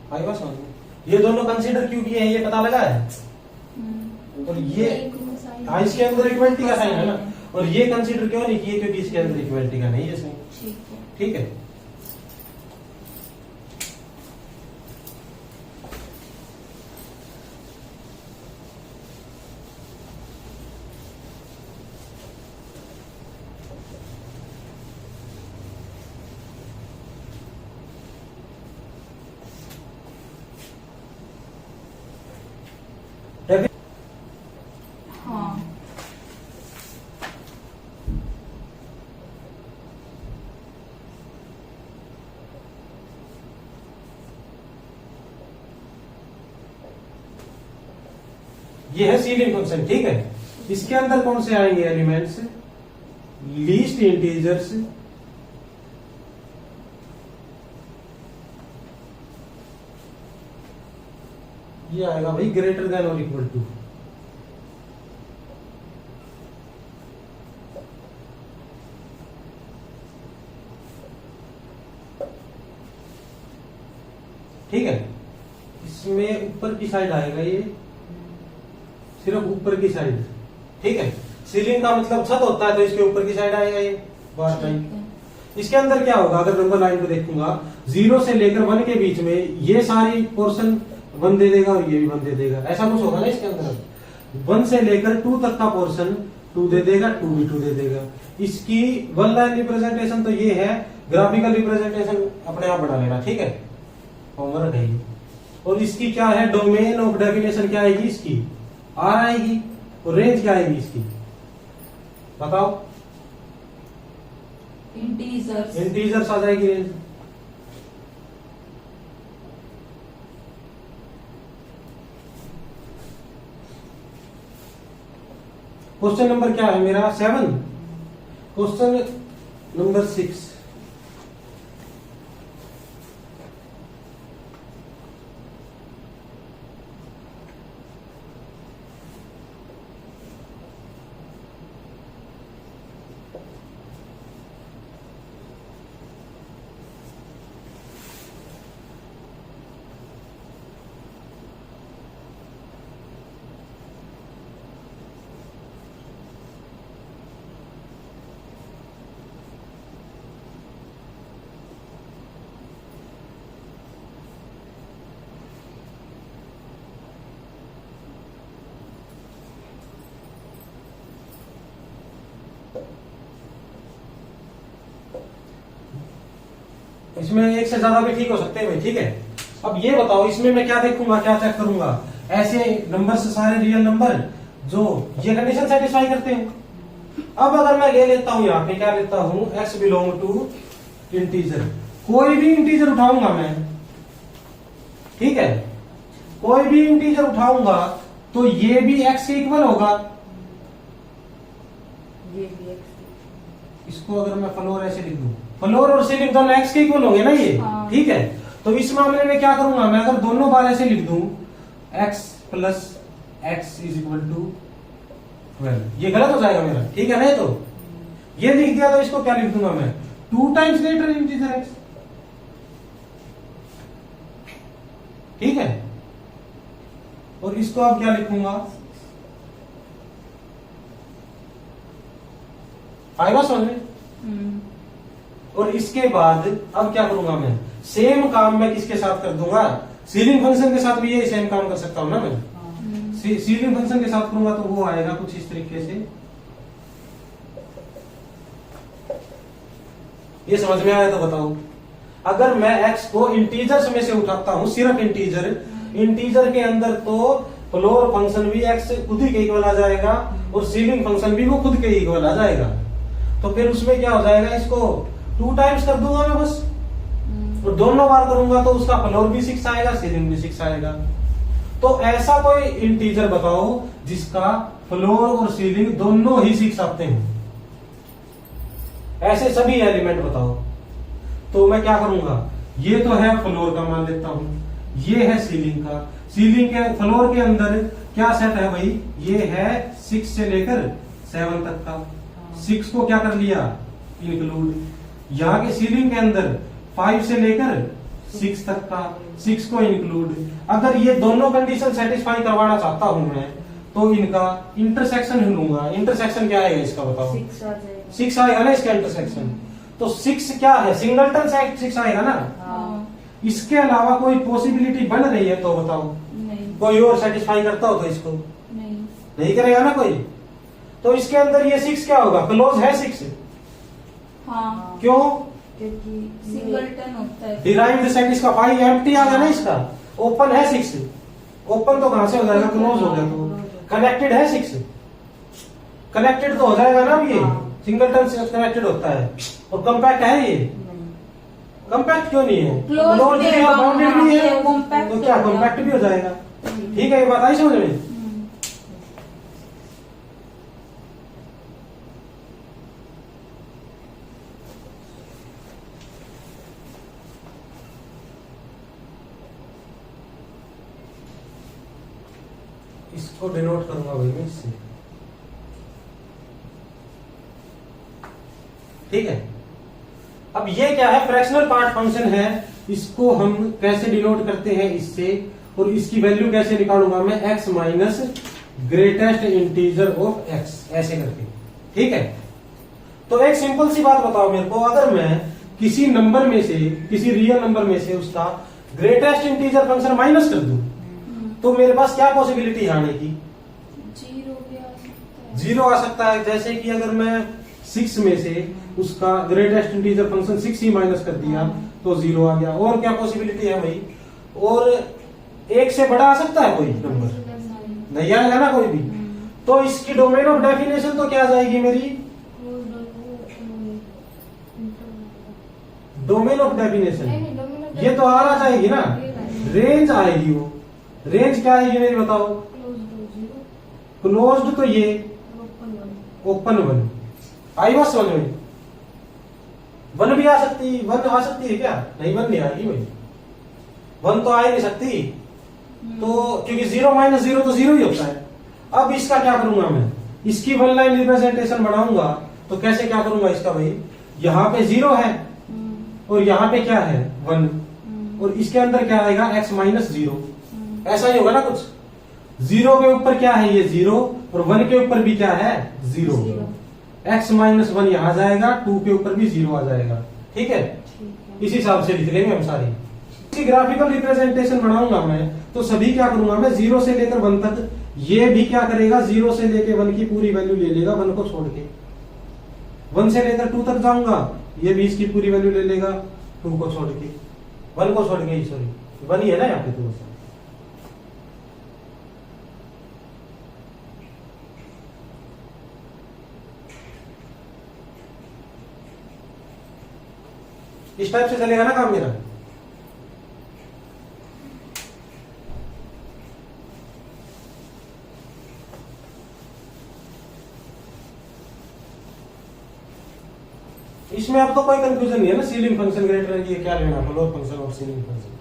आई बात समझ में? ये दोनों कंसीडर क्यों किए हैं ये पता लगा है। और ये इसके अंदर इक्वलिटी का साइन है ना। और ये कंसीडर क्यों नहीं किए? क्योंकि इसके अंदर इक्वलिटी का नहीं है साइन, ठीक है। हाँ ये है सीलिंग फंक्शन, ठीक है। इसके अंदर कौन से आएंगे एलिमेंट्स? लीस्ट इंटीजर्स ये आएगा भाई ग्रेटर देन और इक्वल टू। ठीक है, इसमें ऊपर की साइड आएगा ये, सिर्फ ऊपर की साइड। ठीक है, सीलिंग का मतलब छत होता है तो इसके ऊपर की साइड आएगा ये बार टाइप। इसके अंदर क्या होगा, अगर नंबर लाइन पे देखूंगा 0 से लेकर 1 के बीच में ये सारी पोर्शन 1 दे देगा और ये भी 1 दे देगा, ऐसा कुछ होगा ना इसके अंदर। 1 से लेकर 2 तक का पोर्शन 2 दे देगा, 2 भी 2 दे देगा। इसकी 1 लाइन रिप्रेजेंटेशन तो ये है, ग्राफिकल रिप्रेजेंटेशन अपने आप बना लेना। ठीक है, होमवर्क है ये। और इसकी क्या है, डोमेन ऑफ डेफिनेशन क्या आएगी इसकी, R आएगी। और रेंज क्या आएगी इसकी, बताओ। इंटीजर्स आ जाएगी रेंज। क्वेश्चन नंबर क्या है मेरा 7। Question number 6। इसमें एक से ज्यादा भी ठीक हो सकते हैं भाई। ठीक है, अब ये बताओ इसमें मैं क्या देखूंगा, क्या चेक करूंगा। ऐसे नंबर से सारे रियल नंबर जो ये कंडीशन सेटिस्फाई करते हैं। अब अगर मैं ले लेता हूं, यहाँ पे क्या लेता हूं, x बिलोंग टू इंटीजर, कोई भी इंटीजर उठाऊंगा मैं। ठीक है, कोई भी इंटीजर उठाऊंगा तो ये भी x के इक्वल होगा। ये भी x। इसको अगर मैं फ्लोर ऐसे लिख दूं, फ्लोर और सीलिंग दोनों x के इक्वल होंगे ना ये। हाँ। ठीक है, तो इस मामले में क्या करूंगा मैं, अगर दोनों बार ऐसे लिख दूं x plus x is equal to 12, ये गलत हो जाएगा मेरा। ठीक है ना, तो ये लिख दिया तो इसको क्या लिख दूंगा मैं, 2 टाइम्स ग्रेटर इंटीजर x। ठीक है, और इसको अब क्या लिखूंगा, आएगा समझ में। और इसके बाद अब क्या करूंगा मैं, सेम काम मैं किसके साथ कर दूंगा, सीलिंग फंक्शन के साथ भी ये सेम काम कर सकता हूं ना मैं। सीलिंग फंक्शन के साथ करूंगा तो वो आएगा कुछ इस तरीके से। ये समझ में आया तो बताओ। अगर मैं x को इंटीजर्स में से उठाता हूं, सिर्फ इंटीजर के अंदर तो फ्लोर फंक्शन भी x खुद ही के इक्वल आ जाएगा और सीलिंग फंक्शन भी वो खुद के इक्वल आ जाएगा। तो फिर उसमें क्या हो जाएगा, इसको 2 टाइम्स कर दूंगा मैं बस, और दोनों बार करूंगा तो उसका फ्लोर भी 6 आएगा, सीलिंग भी 6 आएगा। तो ऐसा कोई इंटीजर बताओ जिसका फ्लोर और सीलिंग दोनों ही 6 आते हैं, ऐसे सभी एलिमेंट बताओ। तो मैं क्या करूंगा, ये तो है फ्लोर का मान लेता हूं, ये है सीलिंग का। सीलिंग के फ्लोर के अंदर क्या सेट है भाई, ये है 6 से लेकर 7 तक का। 6 को क्या कर लिया, इंक्लूड। यहाँ के सीलिंग के अंदर 5 से लेकर 6 तक का, 6 को इंक्लूड। अगर ये दोनों कंडीशन सेटिस्फाई करवाना चाहता हूं मैं तो इनका इंटरसेक्शन लूंगा। इंटरसेक्शन क्या है इसका बताओ, 6 आ जाएगा। 6 आएगा ना इसका इंटरसेक्शन। तो 6 क्या है, सिंगलटन 6 आएगा ना। हाँ। इसके अलावा कोई पॉसिबिलिटी बन रही है तो बताओ, नहीं, कोई और सेटिस्फाई करता हो तो इसको नहीं, नहीं करेगा ना कोई। तो इसके अंदर ये 6 क्या होगा, क्लोज है 6। हाँ, क्यों, क्योंकि सिंगलटन होता है। डिराइव्ड सेट इसका 5 एम्प्टी आ गया ना, इसका ओपन है 6। ओपन तो कहां से हो जाएगा, क्लोज हो गया। तो कनेक्टेड है 6, कनेक्टेड तो हो जाएगा ना अब ये। सिंगलटन से कनेक्टेड होता है। और कंपैक्ट है ये, कंपैक्ट क्यों नहीं है, Closed क्लोज भी भी है, है, बाउंडेड भी है, compact तो क्या हो गया। कंपैक्ट भी हो जाएगा। ठीक है, ये बात आई समझ में। इसको डिनोट करूंगा भाई मैं इससे, ठीक है। अब ये क्या है, फ्रैक्शनल पार्ट फंक्शन है, इसको हम कैसे डिनोट करते हैं इससे, और इसकी वैल्यू कैसे निकालूंगा मैं, x minus greatest integer of x, ऐसे करके, ठीक है। तो एक सिंपल सी बात बताओ मेरे को, अगर मैं किसी नंबर में से, किसी रियल नंबर में से उसका ग्रेटेस्ट इंटीजर फंक्शन माइनस कर दूं, तो मेरे पास क्या पॉसिबिलिटी है आने की, जीरो भी आ सकता है। जीरो आ सकता है। जैसे कि अगर मैं 6 में से उसका ग्रेटेस्ट इंटीजर फंक्शन 6 ही माइनस कर दिया तो जीरो आ गया। और क्या पॉसिबिलिटी है भाई, और 1 से बड़ा आ सकता है कोई नंबर, नहीं आएगा ना कोई भी। तो इसकी डोमेन ऑफ डेफिनेशन तो क्या आ जाएगी मेरी, डोमेन ऑफ डेफिनेशन, ये तो आर आ जाएगी ना, रेंज आएगी। वो रेंज क्या आएगी मेरी बताओ, क्लोज्ड तो ये ओपन वन, आई बात समझ में, वन भी आ सकती, वन आ सकती है क्या, नहीं वन नहीं आएगी भाई, वन तो आ ही नहीं सकती, तो क्योंकि 0 माइनस 0 तो 0 ही होता है। अब इसका क्या करूंगा मैं, इसकी वन लाइन रिप्रेजेंटेशन बनाऊंगा, तो कैसे क्या करूंगा इसका भाई, यहाँ पे 0 है और यहाँ पे क्या है 1, और इसके अंदर क्या आएगा x माइनस 0, ऐसा ही होगा ना कुछ। 0 के ऊपर क्या है, ये 0, और 1 के ऊपर भी क्या है 0, x माइनस 1 यहां जाएगा, 2 के ऊपर भी 0 आ जाएगा, ठीक है। इस हिसाब से लिख लेंगे हम सारी। इसकी ग्राफिकल रिप्रेजेंटेशन बनाऊंगा मैं, तो सभी क्या करूंगा मैं, 0 से लेकर 1 तक, ये भी क्या करेगा 0 से लेकर 1 की पूरी वैल्यू ले लेगा, 1 को छोड़ के। 1 से लेकर 2 तक जाऊंगा, ये भी इसकी पूरी वैल्यू ले लेगा 2 को छोड़ के, 1 को छोड़ के, सॉरी 1 ही है ना यहाँ पे, तो इस टाइप से चलेगा ना काम मेरा। इसमें आपको कोई कंफ्यूजन नहीं है ना, सीलिंग फंक्शन ग्रेटर ये क्या लेना, फ्लोर फंक्शन और सीलिंग फंक्शन।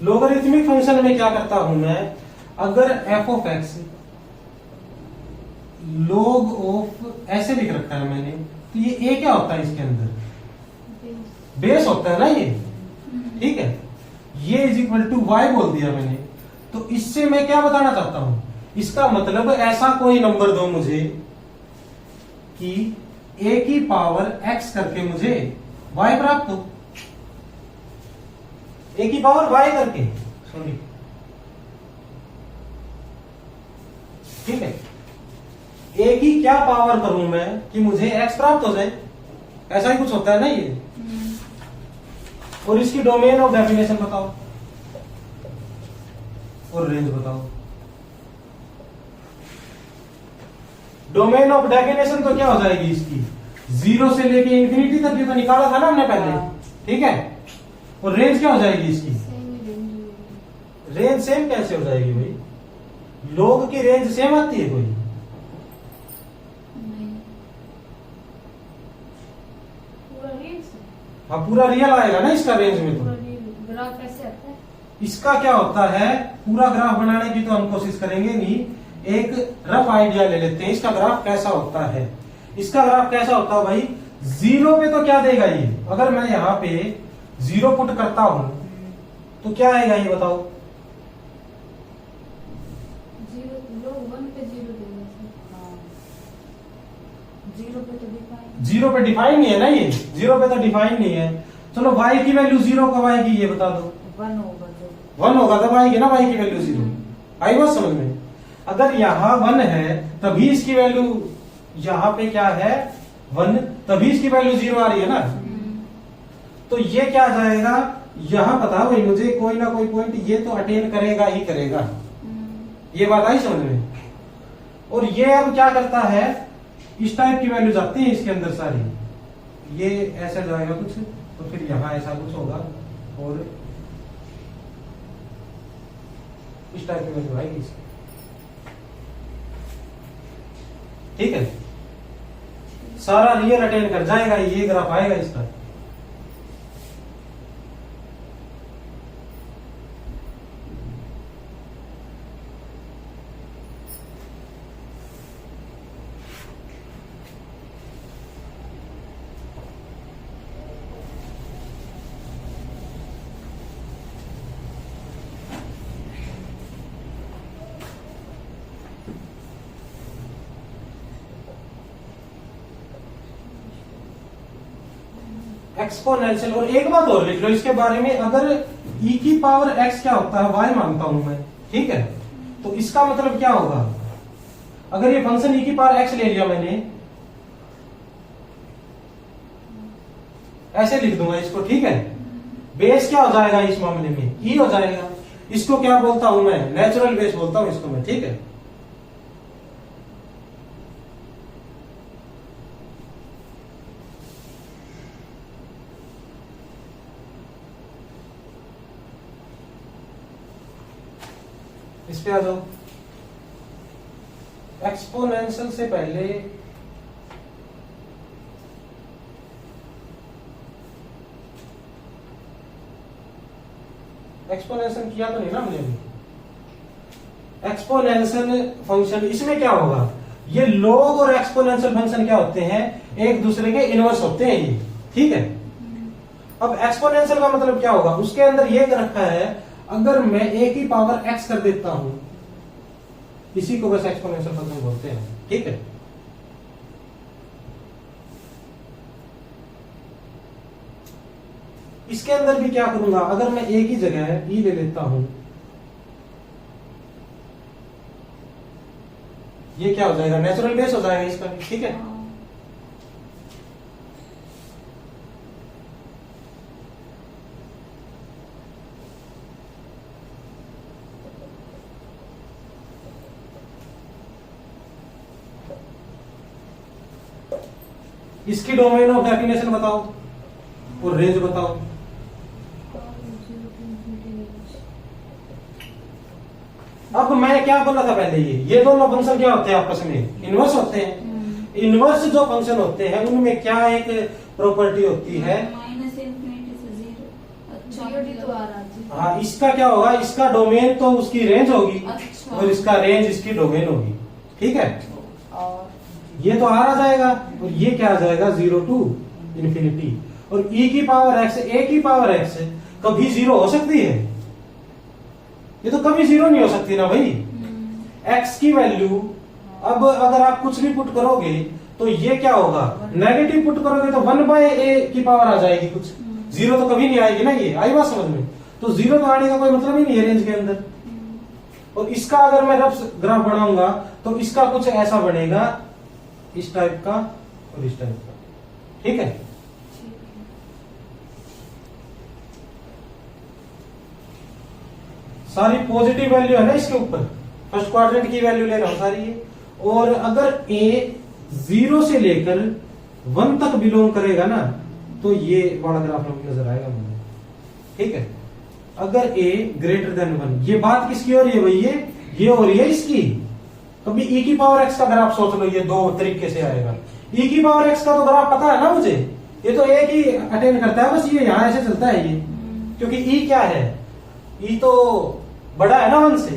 लोगरिथमिक फंक्शन में क्या करता हूं मैं, अगर f of x log of ऐसे लिख रखा है मैंने, तो ये a क्या होता है इसके अंदर, बेस होता है ना ये, ठीक है। ये इज इक्वल टू y बोल दिया मैंने, तो इससे मैं क्या बताना चाहता हूं, इसका मतलब ऐसा कोई नंबर दो मुझे कि a की पावर x करके मुझे y प्राप्त हो, a की पावर y करके, सॉरी, ठीक है। a की क्या पावर करूं मैं कि मुझे x प्राप्त हो जाए, ऐसा ही कुछ होता है ना ये। और इसकी डोमेन ऑफ डेफिनेशन बताओ और रेंज बताओ। डोमेन ऑफ डेफिनेशन तो क्या हो जाएगी इसकी, 0 से लेके इंफिनिटी तक, ये तो निकाला था ना हमने पहले, ठीक है। और रेंज क्या हो जाएगी इसकी, रेंज सेम कैसे हो जाएगी भाई, लोग की रेंज सेम आती है कोई, हाँ पूरा रियल आएगा ना इसका रेंज में, तो ग्राफ कैसे आता है, इसका क्या होता है, पूरा ग्राफ बनाने की तो हम कोशिश करेंगे नहीं, एक रफ आइडिया ले लेते हैं इसका ग्राफ कैसा होता है। इसका ग्राफ कैसा होता है भाई, 0 पे तो क्या देगा ये, अगर मैं यहाँ पे 0 पुट करता हूं तो क्या आएगा ये बताओ, 0 पे डिफाइन नहीं है ना ये, 0 पे तो डिफाइन नहीं है। चलो y की वैल्यू 0 कब आएगी ये बता दो, 1 होगा तब आएगी ना y की वैल्यू 0, आई बात समझ में। अगर यहाँ 1 है तभी इसकी वैल्यू, यहाँ पे क्या है 1, तभी इसकी वैल्यू 0 आ रही है ना, तो ये क्या आ जाएगा, यहाँ पता भाई मुझे कोई ना कोई पॉइंट ये तो अटेन करेगा ही करेगा, ये बात आई समझ में। और ये अब क्या करता है, इस टाइप की वैल्यू आती है इसके अंदर सारी, ये ऐसा जाएगा कुछ, तो फिर यहाँ ऐसा कुछ होगा, और इस टाइप की वैल्यू आएगी इसकी। ठीक है, सारा रियल अटेन कर जाएगा, ये ग्राफ आएगा इसका। एक्सपोनेंशियल। और एक बात और लिख लो इसके बारे में, अगर e की पावर x क्या होता है, y मानता हूं मैं, ठीक है, तो इसका मतलब क्या होगा, अगर ये फंक्शन e की पावर x ले लिया मैंने, ऐसे लिख दूंगा इसको, ठीक है, बेस क्या हो जाएगा इस मामले में, e हो जाएगा। इसको क्या बोलता हूं मैं, नेचुरल बेस बोलता हूं इसको मैं, ठीक है। इस पे आ जाओ। एक्सपोनेंशियल से पहले एक्सपोनेंशियल किया तो नहीं ना हमने अभी। एक्सपोनेंशियल फंक्शन, इसमें क्या होगा, ये लॉग और एक्सपोनेंशियल फंक्शन क्या होते हैं, एक दूसरे के इनवर्स होते हैं ये, ठीक है। अब एक्सपोनेंशियल का मतलब क्या होगा, उसके अंदर ये रखा है, अगर मैं a की पावर x कर देता हूं, इसी को बस एक्सपोनेंशियल फंक्शन बोलते हैं, ठीक है। इसके अंदर भी क्या करूंगा, अगर मैं a की जगह e ले लेता हूं, ये क्या हो जाएगा, नेचुरल बेस हो जाएगा इसका, ठीक है। इसकी डोमेन ऑफ डेफिनेशन बताओ और रेंज बताओ। अब मैं क्या बोला था पहले, ये दोनों फंक्शन क्या होते हैं आपस में, इनवर्स होते हैं। इनवर्स जो फंक्शन होते हैं उनमें क्या एक प्रॉपर्टी होती है, माइनस इन्फिनिटी से जीरो। अच्छा, तो आ रहा है। हाँ, इसका क्या होगा, इसका डोमेन तो उसकी रेंज होगी, अच्छा। और इसका रेंज इसकी डोमेन होगी, ठीक है। और ये तो आ जाएगा, और ये क्या आ जाएगा, 0 टू इन्फिनिटी। और e की पावर x, a की पावर x कभी 0 हो सकती है, ये तो कभी 0 नहीं हो सकती ना भाई। x की वैल्यू, अब अगर आप कुछ भी पुट करोगे तो ये क्या होगा, नेगेटिव पुट करोगे तो 1/a की पावर आ जाएगी कुछ, 0 तो कभी नहीं आएगी ना। ये आई बात समझ में, तो 0 तो आने का कोई मतलब ही नहीं है रेंज के अंदर। और इसका अगर मैं रफ ग्राफ बनाऊंगा तो इसका कुछ ऐसा बनेगा, इस टाइप का और इस टाइप का, ठीक है। सारी पॉजिटिव वैल्यू है ना इसके ऊपर, फर्स्ट क्वाड्रेंट की वैल्यू ले रहा हूं सारी ये। और अगर a 0 से लेकर 1 तक बिलोंग करेगा ना, तो ये वाला ग्राफ नजर आएगा मुझे, ठीक है। अगर a ग्रेटर देन 1, ये बात किसकी हो रही है भाई, ये हो रही है इसकी। कभी e की पावर x का ग्राफ सोच लो, ये दो तरीके से आएगा। e की पावर x का तो ग्राफ पता है ना मुझे, ये तो एक ही अटेंड करता है, बस ये यहां ऐसे चलता है ये, क्योंकि e क्या है, e तो बड़ा है ना 1 से।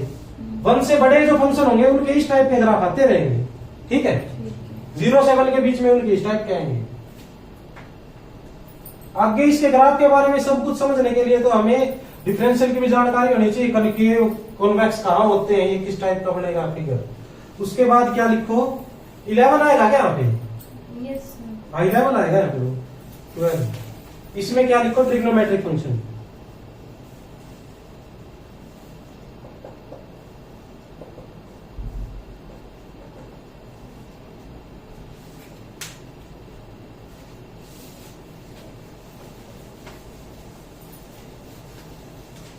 1 से बड़े जो फंक्शन होंगे उनके इस टाइप के ग्राफ आते रहेंगे, ठीक है। 0 से 1 के बीच में उनके इस टाइप के आएंगे। आगे इसके ग्राफ के बारे में सब कुछ समझने के लिए तो हमें डिफरेंशियल की भी जानकारी होनी चाहिए, कनकेव कॉन्वेक्स कहाँ होते हैं, ये किस टाइप का बनेगा फिगर। उसके बाद क्या लिखो, 11 आएगा क्या यहाँ पे, यस। हाँ 11 आएगा यहाँ पे 12। इसमें क्या लिखो, ट्रिग्नोमेट्रिक फंक्शन।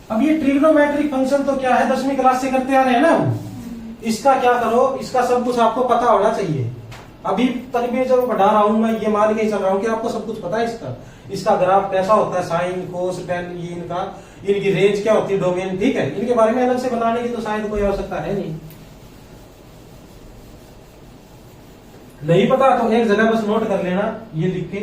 अब ये ट्रिग्नोमेट्रिक फंक्शन तो क्या है, 10वीं क्लास से करते आ रहे हैं ना हम। इसका क्या करो, इसका सब कुछ आपको पता होना चाहिए। अभी तक भी जब बढ़ा रहा हूं मैं ये मान के चल रहा हूं कि आपको सब कुछ पता है इसका ग्राफ कैसा होता है, साइन कोस टेन, ये इनकी रेंज क्या होती है, डोमेन, ठीक है। इनके बारे में अलग से बताने की तो शायद कोई आवश्यकता है नहीं पता तो एक जगह बस नोट कर लेना ये लिख के।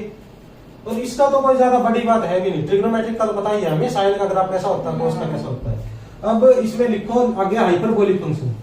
और इसका तो कोई ज्यादा बड़ी बात है भी नहीं, ट्रिग्नोमेट्रिक का तो पता ही है हमें, साइन का ग्राफ कैसा होता है, कोस का कैसा होता है। अब इसमें लिखो आगे hyperbolic function.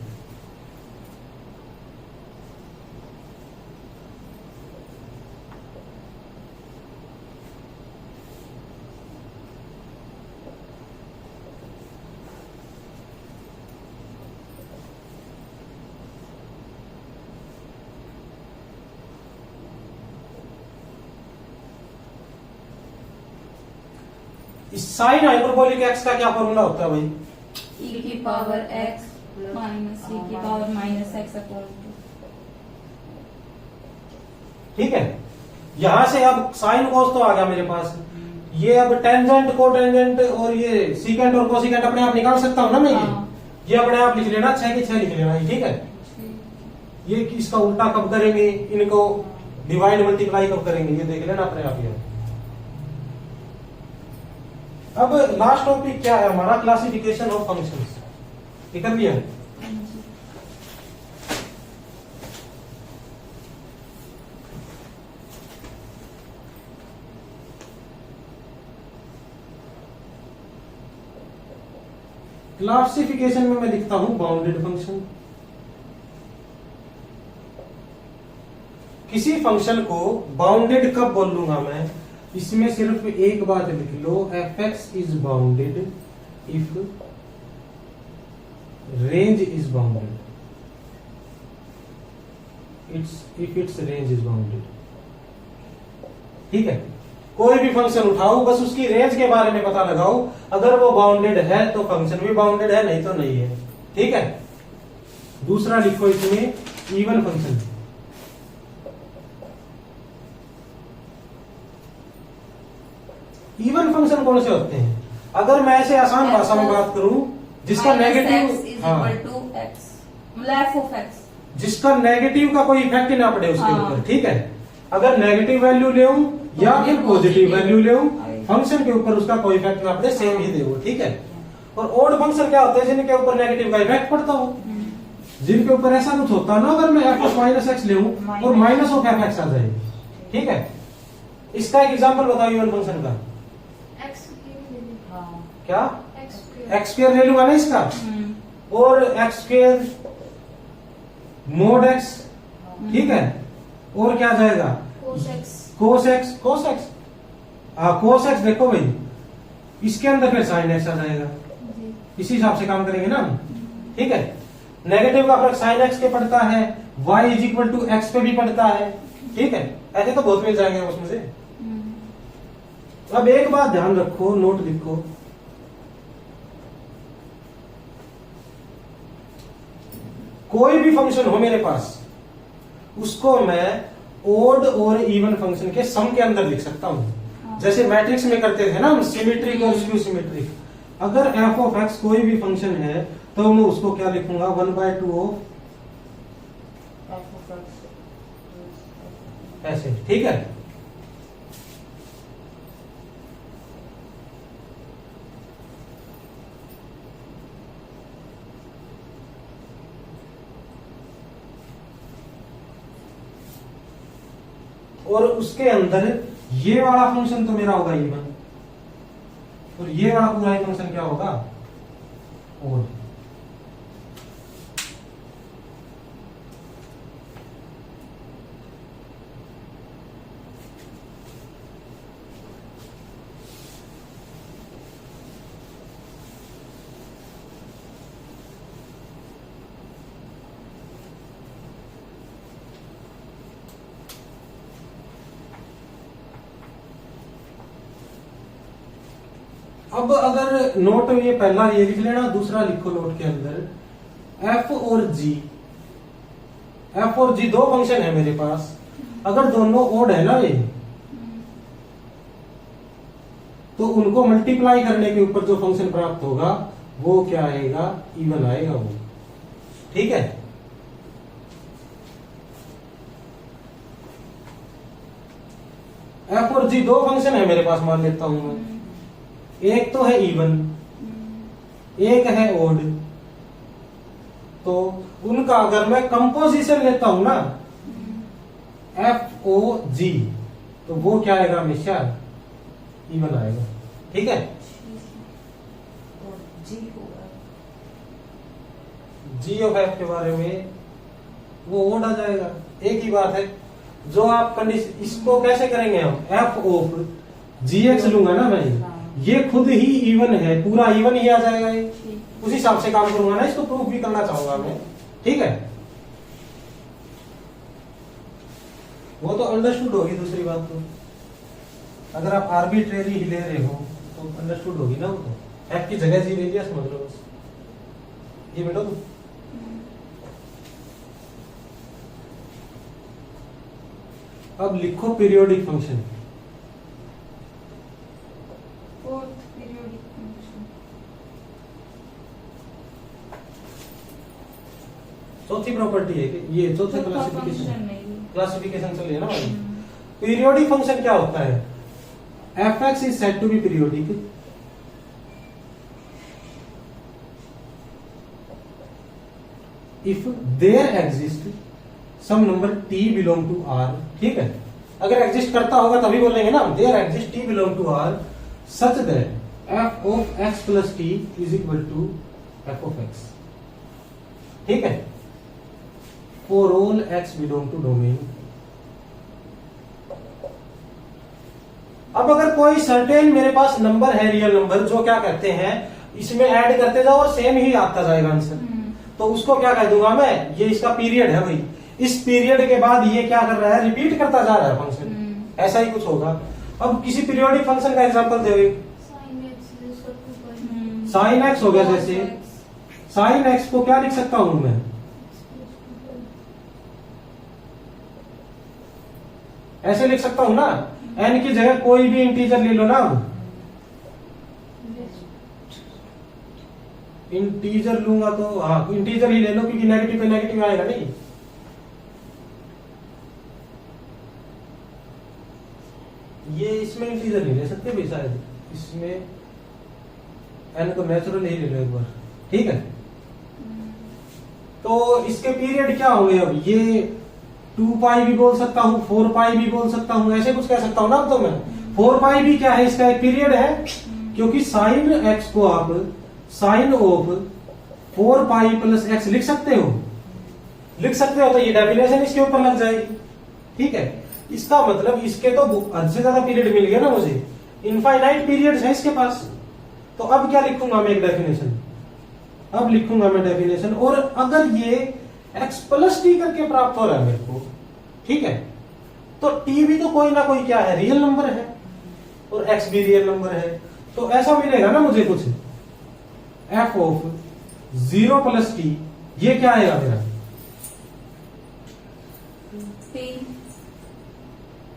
Sine hyperbolic x का क्या फॉर्मूला होता है भाई? e की पावर x माइनस e की पावर माइनस x अपॉन 2। ठीक है, यहां से अब साइन कोस तो आ गया मेरे पास, ये अब टेंजेंट कोटेंजेंट और ये सीकेंट और कोसिकेंट अपने आप निकाल सकता हूं ना मैं। ये अपने आप लिख लेना, 6 के 6 लिख लेना, ठीक है। ये इसका उल्टा कब करेंगे, इनको डिवाइड मल्टीप्लाई कब करेंगे ये देख लेना अपने आप ही। अब लास्ट टॉपिक क्या है हमारा, क्लासिफिकेशन ऑफ फंक्शंस, ये कर लिया। क्लासिफिकेशन में मैं लिखता हूं बाउंडेड फंक्शन। किसी फंक्शन को बाउंडेड कब बोल लूंगा मैं, इसमें सिर्फ एक बात लिख लो, fx is bounded if range is bounded, if it's range is bounded. ठीक है, कोई भी फंक्शन उठाओ बस उसकी रेंज के बारे में पता लगाओ, अगर वो बाउंडेड है तो फंक्शन भी बाउंडेड है, नहीं तो नहीं है। ठीक है, दूसरा लिखो इसमें इवन फंक्शन। इवन फंक्शन कौन से होते हैं, अगर मैं ऐसे आसान भाषा में बात करूं, जिसका नेगेटिव जिसका नेगेटिव का कोई इफेक्ट ही ना पड़े उसके ऊपर। ठीक है, अगर नेगेटिव वैल्यू ले या फिर पॉजिटिव वैल्यू ले, फंक्शन के ऊपर उसका कोई इफेक्ट ना पड़े, सेम ही दे। ठीक है, और ओड फंक्शन क्या होते हैं, जिनके ऊपर नेगेटिव का इफेक्ट पड़ता हो, जिनके ऊपर ऐसा कुछ होता है ना, अगर मैं f माइनस एक्स ले और माइनस ऑफ एफ एक्स आ जाए। ठीक है, इसका एक एग्जाम्पल बताओ इवन फंक्शन का। क्या एक्स स्क्वायर ले लूंगा ना इसका, और एक्स स्क्वायर मोड एक्स। ठीक है, और क्या जाएगा कोस एक्स। कोस एक्स देखो भाई, इसके अंदर फिर साइन एक्स आ जाएगा, इसी हिसाब से काम करेंगे ना हम। ठीक है, नेगेटिव का फर्क साइन एक्स के पड़ता है, y is equal to x पे भी पड़ता है। ठीक है, ऐसे तो बहुत मिल जाएंगे उसमें से। अब एक बात ध्यान रखो, नोट लिखो, कोई भी फंक्शन हो मेरे पास, उसको मैं ओड और इवन फंक्शन के सम के अंदर लिख सकता हूं। जैसे मैट्रिक्स में करते थे ना हम, सिमेट्रिक और स्क्यू सिमेट्रिक। अगर एफ ऑफ एक्स कोई भी फंक्शन है तो मैं उसको क्या लिखूंगा, 1/2 ऑफ ऐसे। ठीक है, और उसके अंदर ये वाला फंक्शन तो मेरा होगा इवन, और ये वाला पूरा फंक्शन क्या होगा, ओड। अब अगर नोट ये पहला ये लिख लेना, दूसरा लिखो नोट के अंदर एफ और जी दो फंक्शन है मेरे पास, अगर दोनों ओड है ना ये, तो उनको मल्टीप्लाई करने के ऊपर जो फंक्शन प्राप्त होगा वो क्या आएगा, इवन आएगा वो। ठीक है, एफ और जी दो फंक्शन है मेरे पास, मान लेता हूं मैं। एक तो है इवन, एक है ओड। तो उनका अगर मैं कंपोजिशन लेता हूं ना, एफ ओ जी, तो वो क्या आएगा, हमेशा इवन आएगा। ठीक है, और जी होगा जी ऑफ एफ के बारे में वो ओड आ जाएगा। एक ही बात है, जो आप कंडीशन, इसको कैसे करेंगे हम, एफ ऑफ जी एक्स लूंगा ना मैं, ये खुद ही इवन है, पूरा इवन ही आ जाएगा ये। उस हिसाब से काम करूंगा ना, इसको प्रूफ भी करना चाहूंगा मैं। ठीक है, वो तो अंडरस्टूड होगी। दूसरी बात तो अगर आप आर्बिट्रेरी ही ले रहे हो तो अंडरस्टूड होगी ना, वो तो एफ की जगह जी ले लिया, समझ लो बस। ये बेटो अब लिखो periodic function. Fourth periodic function. चौथी प्रॉपर्टी है कि ये चौथे क्लासिफिकेशन, फंक्शन नहीं क्लासिफिकेशन चल रही है ना भाई। पीरियोडिक फंक्शन क्या होता है, f x is said to be periodic if there exist some number t belong to R. ठीक है, अगर एग्जिस्ट करता होगा तभी बोलेंगे ना, there exist t belong to R such that f of x plus t is equal to f of x. ठीक है, for all x belong to domain. अब अगर कोई सर्टेन मेरे पास नंबर है, रियल नंबर, जो क्या कहते हैं, इसमें ऐड करते जाओ और सेम ही आता जाएगा आंसर, तो उसको क्या कह दूंगा मैं, ये इसका पीरियड है भाई। इस पीरियड के बाद ये क्या कर रहा है, रिपीट करता जा रहा है फंक्शन, ऐसा ही कुछ होगा। अब किसी पीरियोडिक फंक्शन का एग्जांपल दो। साइन एक्स हो गया, जैसे साइन एक्स को क्या लिख सकता हूं मैं, ऐसे लिख सकता हूं ना, एन की जगह कोई भी इंटीजर ले लो ना। अब इंटीजर लूंगा तो हाँ, इंटीजर ही ले लो, क्योंकि नेगेटिव पे नेगेटिव आएगा नहीं। ये इसमें इंटीजर नहीं ले सकते भी शायद, इसमें एन को नेचुरल ही ले लो एक बार। ठीक है, तो इसके पीरियड क्या होंगे, अब ये 2 पाई भी बोल सकता हूँ, 4 पाई भी बोल सकता हूँ, ऐसे कुछ कह सकता हूँ ना। अब तो मैं 4 पाई भी क्या है, इसका एक पीरियड है, क्योंकि साइन एक्स को आप sine of 4 pi plus x लिख सकते हो, तो ये डेफिनेशन इसके ऊपर लग जाएगी। ठीक है, इसका मतलब इसके तो हद से ज्यादा पीरियड मिल गया ना मुझे, इनफाइनाइट पीरियड्स है इसके पास। तो अब क्या लिखूंगा मैं, एक डेफिनेशन, अब लिखूंगा मैं डेफिनेशन। और अगर ये x प्लस टी करके प्राप्त हो रहा है मेरे को, ठीक है, तो t भी तो कोई ना कोई क्या है, रियल नंबर है, और x भी रियल नंबर है, तो ऐसा मिलेगा ना मुझे कुछ, f ऑफ 0 प्लस टी, ये क्या आएगा मेरा,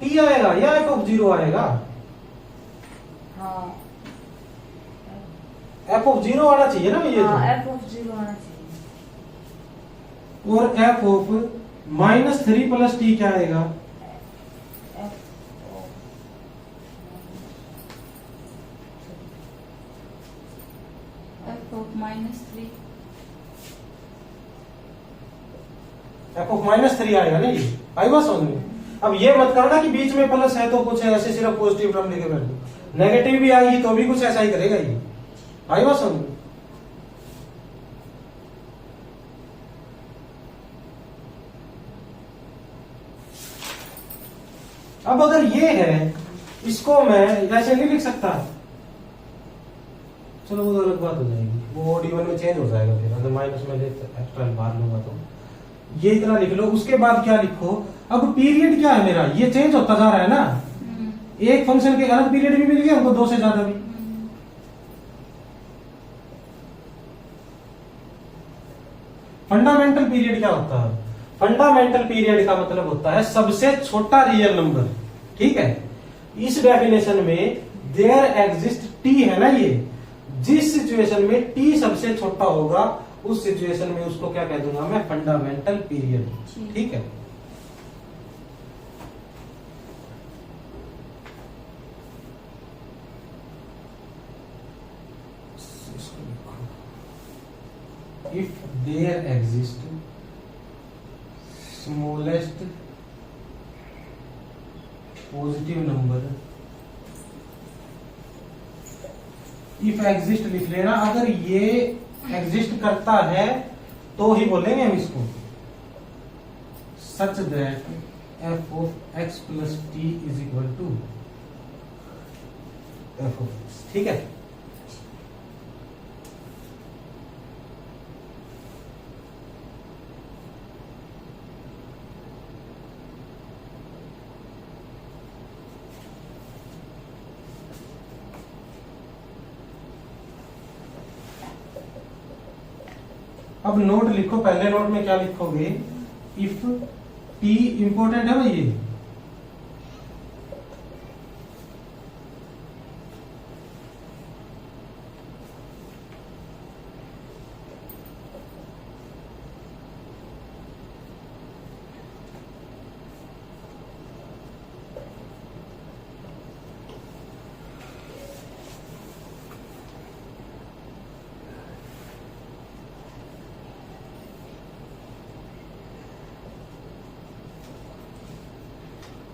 t आएगा या f ऑफ 0 आएगा, हाँ f ऑफ 0 आना चाहिए ना ये, हाँ, तो f of 0 आना चाहिए। और f ऑफ -3 प्लस टी क्या आएगा, f of -3, f ऑफ -3 आएगा ना, ये आई बात समझ में। अब ये मत करना कि बीच में प्लस है तो कुछ है, ऐसे सिर्फ पॉजिटिव टर्म लेके बैठ दो, नेगेटिव भी आएगी तो भी कुछ ऐसा ही करेगा ये, आई बात समझ में। अब अगर ये है, इसको मैं ऐसे नहीं लिख सकता, चलो वो तो अलग बात हो जाएगी, वो ओडी1 में चेंज हो जाएगा, फिर अगर माइनस में एक्स्ट्रा बाहर लूंगा तो ये इतना लिख लो। उसके बाद क्या लिखो, अब पीरियड क्या है मेरा, ये चेंज होता जा रहा है ना, एक फंक्शन के अलग पीरियड भी मिल गया हमको, 2 से ज्यादा भी। फंडामेंटल पीरियड क्या होता है, फंडामेंटल पीरियड का मतलब होता है सबसे छोटा रियल नंबर। ठीक है, इस डेफिनेशन में देयर एग्जिस्ट टी है ना, ये जिस सिचुएशन में टी सबसे छोटा होगा उस सिचुएशन में उसको क्या कह दूंगा मैं, फंडामेंटल पीरियड। ठीक है, if there exist smallest positive number, if exist लिख लेना, अगर ये एग्जिस्ट करता है तो ही बोलेंगे हम इसको, such that f of x plus t is equal to f of x. ठीक है, अब नोट लिखो, पहले नोट में क्या लिखोगे, इफ टी इंपॉर्टेंट है भाई ये,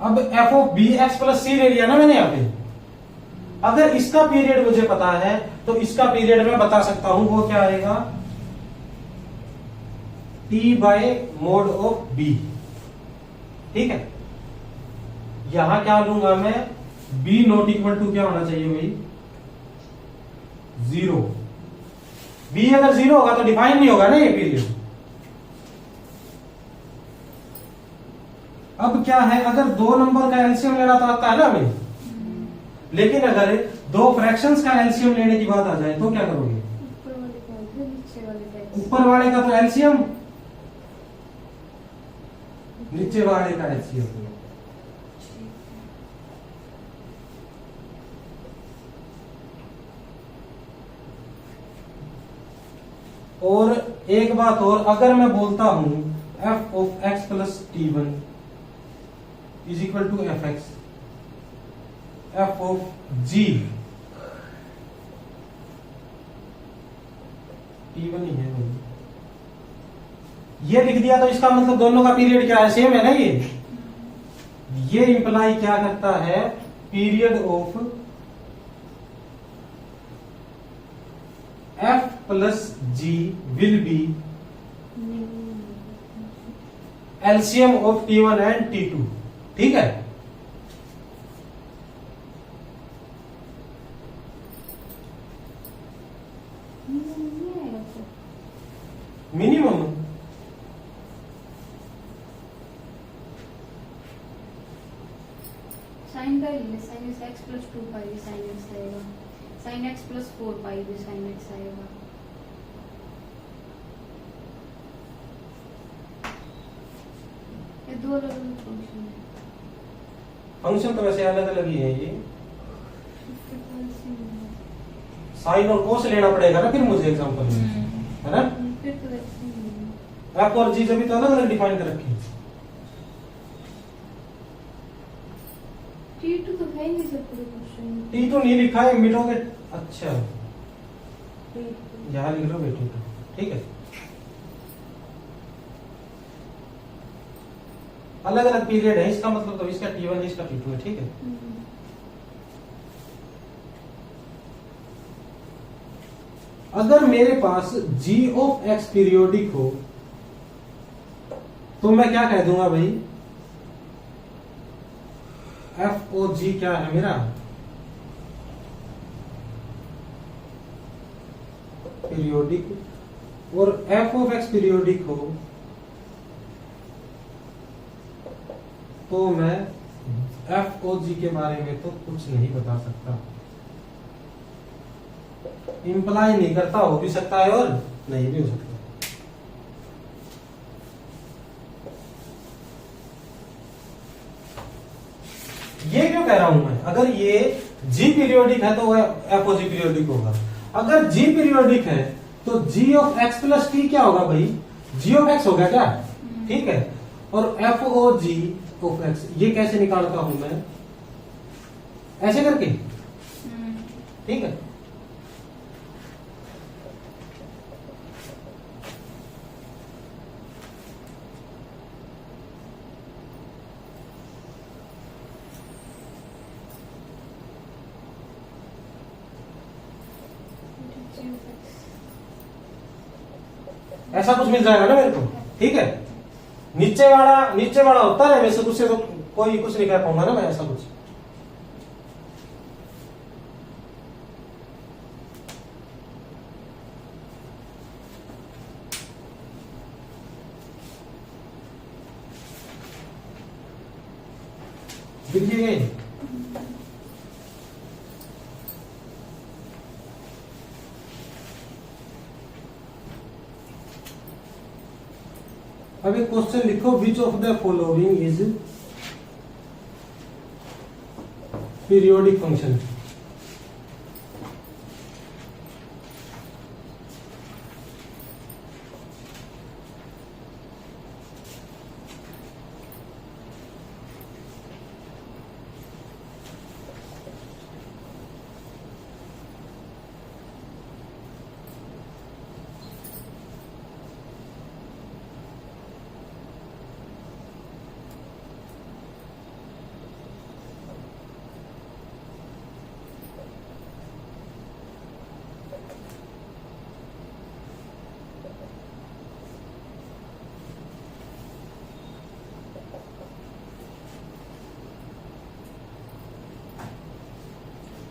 अब F of B X plus C ले लिया ना मैंने यहाँ पे, अगर इसका पीरियड मुझे पता है तो इसका पीरियड मैं बता सकता हूं, वो क्या आएगा, t by mod of b. ठीक है, यहां क्या लूंगा मैं, बी नॉट इक्वल टू क्या होना चाहिए भाई, 0। बी अगर 0 होगा तो डिफाइन नहीं होगा ना ये पीरियड। अब क्या है, अगर दो नंबर का एलसीएम लेना तो आता है ना हमें, लेकिन अगर दो फ्रैक्शंस का एलसीएम लेने की बात आ जाए तो क्या करोगे, ऊपर वाले का तो एलसीएम, नीचे वाले का एलसीएम। और एक बात और, अगर मैं बोलता हूं F of x plus T one is equal to F X, F of G T one ही है भाई, ये लिख दिया तो इसका मतलब दोनों का पीरियड क्या है, सेम है ना ये इंप्लाई क्या करता है, period of f plus g will be LCM of t one and t two. ठीक है, मिनिमम साइन का ले, साइन एक्स प्लस 2 पाई भी साइन एक्स आएगा, साइन एक्स प्लस 4 पाई भी साइन एक्स आएगा। ये दो अलग अलग फंक्शन है, फंक्शन तो वैसे अलग अलग ही है ये, साइन और कोस लेना पड़ेगा ना फिर मुझे एग्जांपल में, है ना, फिर तो ऐसे ही है। एफ और जी अभी तो अलग अलग डिफाइन कर रखी है। T2 तो है नहीं सर पूरे क्वेश्चन में, टी तो नहीं लिखा है, मिटोगे, अच्छा यहाँ लिख लो बेटी तो, ठीक है, अलग अलग पीरियड है, इसका मतलब तो इसका टी वन इसका टी टू है। ठीक है, अगर मेरे पास g ऑफ x पीरियोडिक हो तो मैं क्या कह दूंगा भाई, f ओ g क्या है मेरा, पीरियोडिक, और f ऑफ x पीरियोडिक हो तो मैं f ओ g के बारे में तो कुछ नहीं बता सकता, इंप्लाई नहीं करता, हो भी सकता है और नहीं भी हो सकता। ये क्यों कह रहा हूं मैं, अगर ये g पीरियोडिक है तो वह एफ ओ जी पीरियोडिक होगा, अगर g पीरियोडिक है तो g of x plus T क्या होगा भाई, g ऑफ x होगा क्या। ठीक है, और f o g of x ये कैसे निकालता हूं मैं, ऐसे करके। ठीक है, ऐसा कुछ मिल जाएगा ना मेरे को, ठीक है। नीचे वाला होता है वैसे, उससे तो कोई कुछ नहीं कह पाऊंगा ना मैं, ऐसा कुछ। देखिए अब एक क्वेश्चन लिखो, which of the following is periodic function.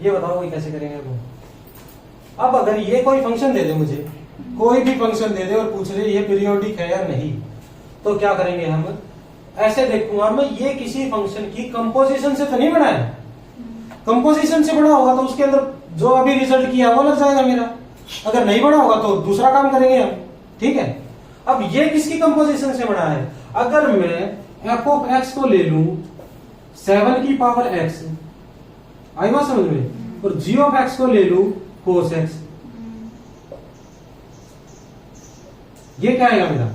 ये बताओ कोई कैसे करेंगे अब अगर ये कोई फंक्शन दे दे मुझे, कोई भी फंक्शन दे दे और पूछ रहे ये पीरियोडिक है या नहीं, तो क्या करेंगे हम, ऐसे देखूंगा मैं ये किसी फंक्शन की कंपोजिशन से तो नहीं बना है। कंपोजिशन से बना होगा तो उसके अंदर जो अभी रिजल्ट किया वो लग जाएगा मेरा, अगर नहीं बना होगा तो दूसरा काम करेंगे हम, ठीक है। अब ये किसकी कंपोजिशन से बना है, अगर मैं एफ ऑफ एक्स को ले लूं 7 की पावर x, आई बात समझ में, और g ऑफ x को ले लूं cos x, ये क्या आएगा मेरा,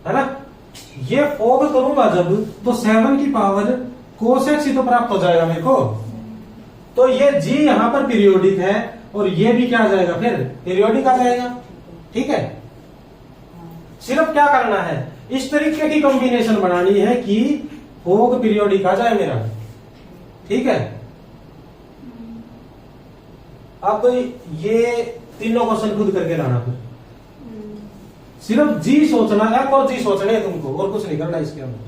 है ना। ये फोग करूंगा जब तो 7 की पावर cos x ही तो प्राप्त हो जाएगा मेरे को, तो ये g यहां पर पीरियोडिक है और ये भी क्या आ जाएगा फिर पीरियोडिक आ जाएगा, ठीक है। सिर्फ क्या करना है, इस तरीके की कॉम्बिनेशन बनानी है कि फोग पीरियोडिक आ जाए मेरा, ठीक है। अब ये तीनों क्वेश्चन खुद करके लाना, फिर सिर्फ जी सोचना है और जी सोचने है तुमको, और कुछ नहीं करना इसके अंदर।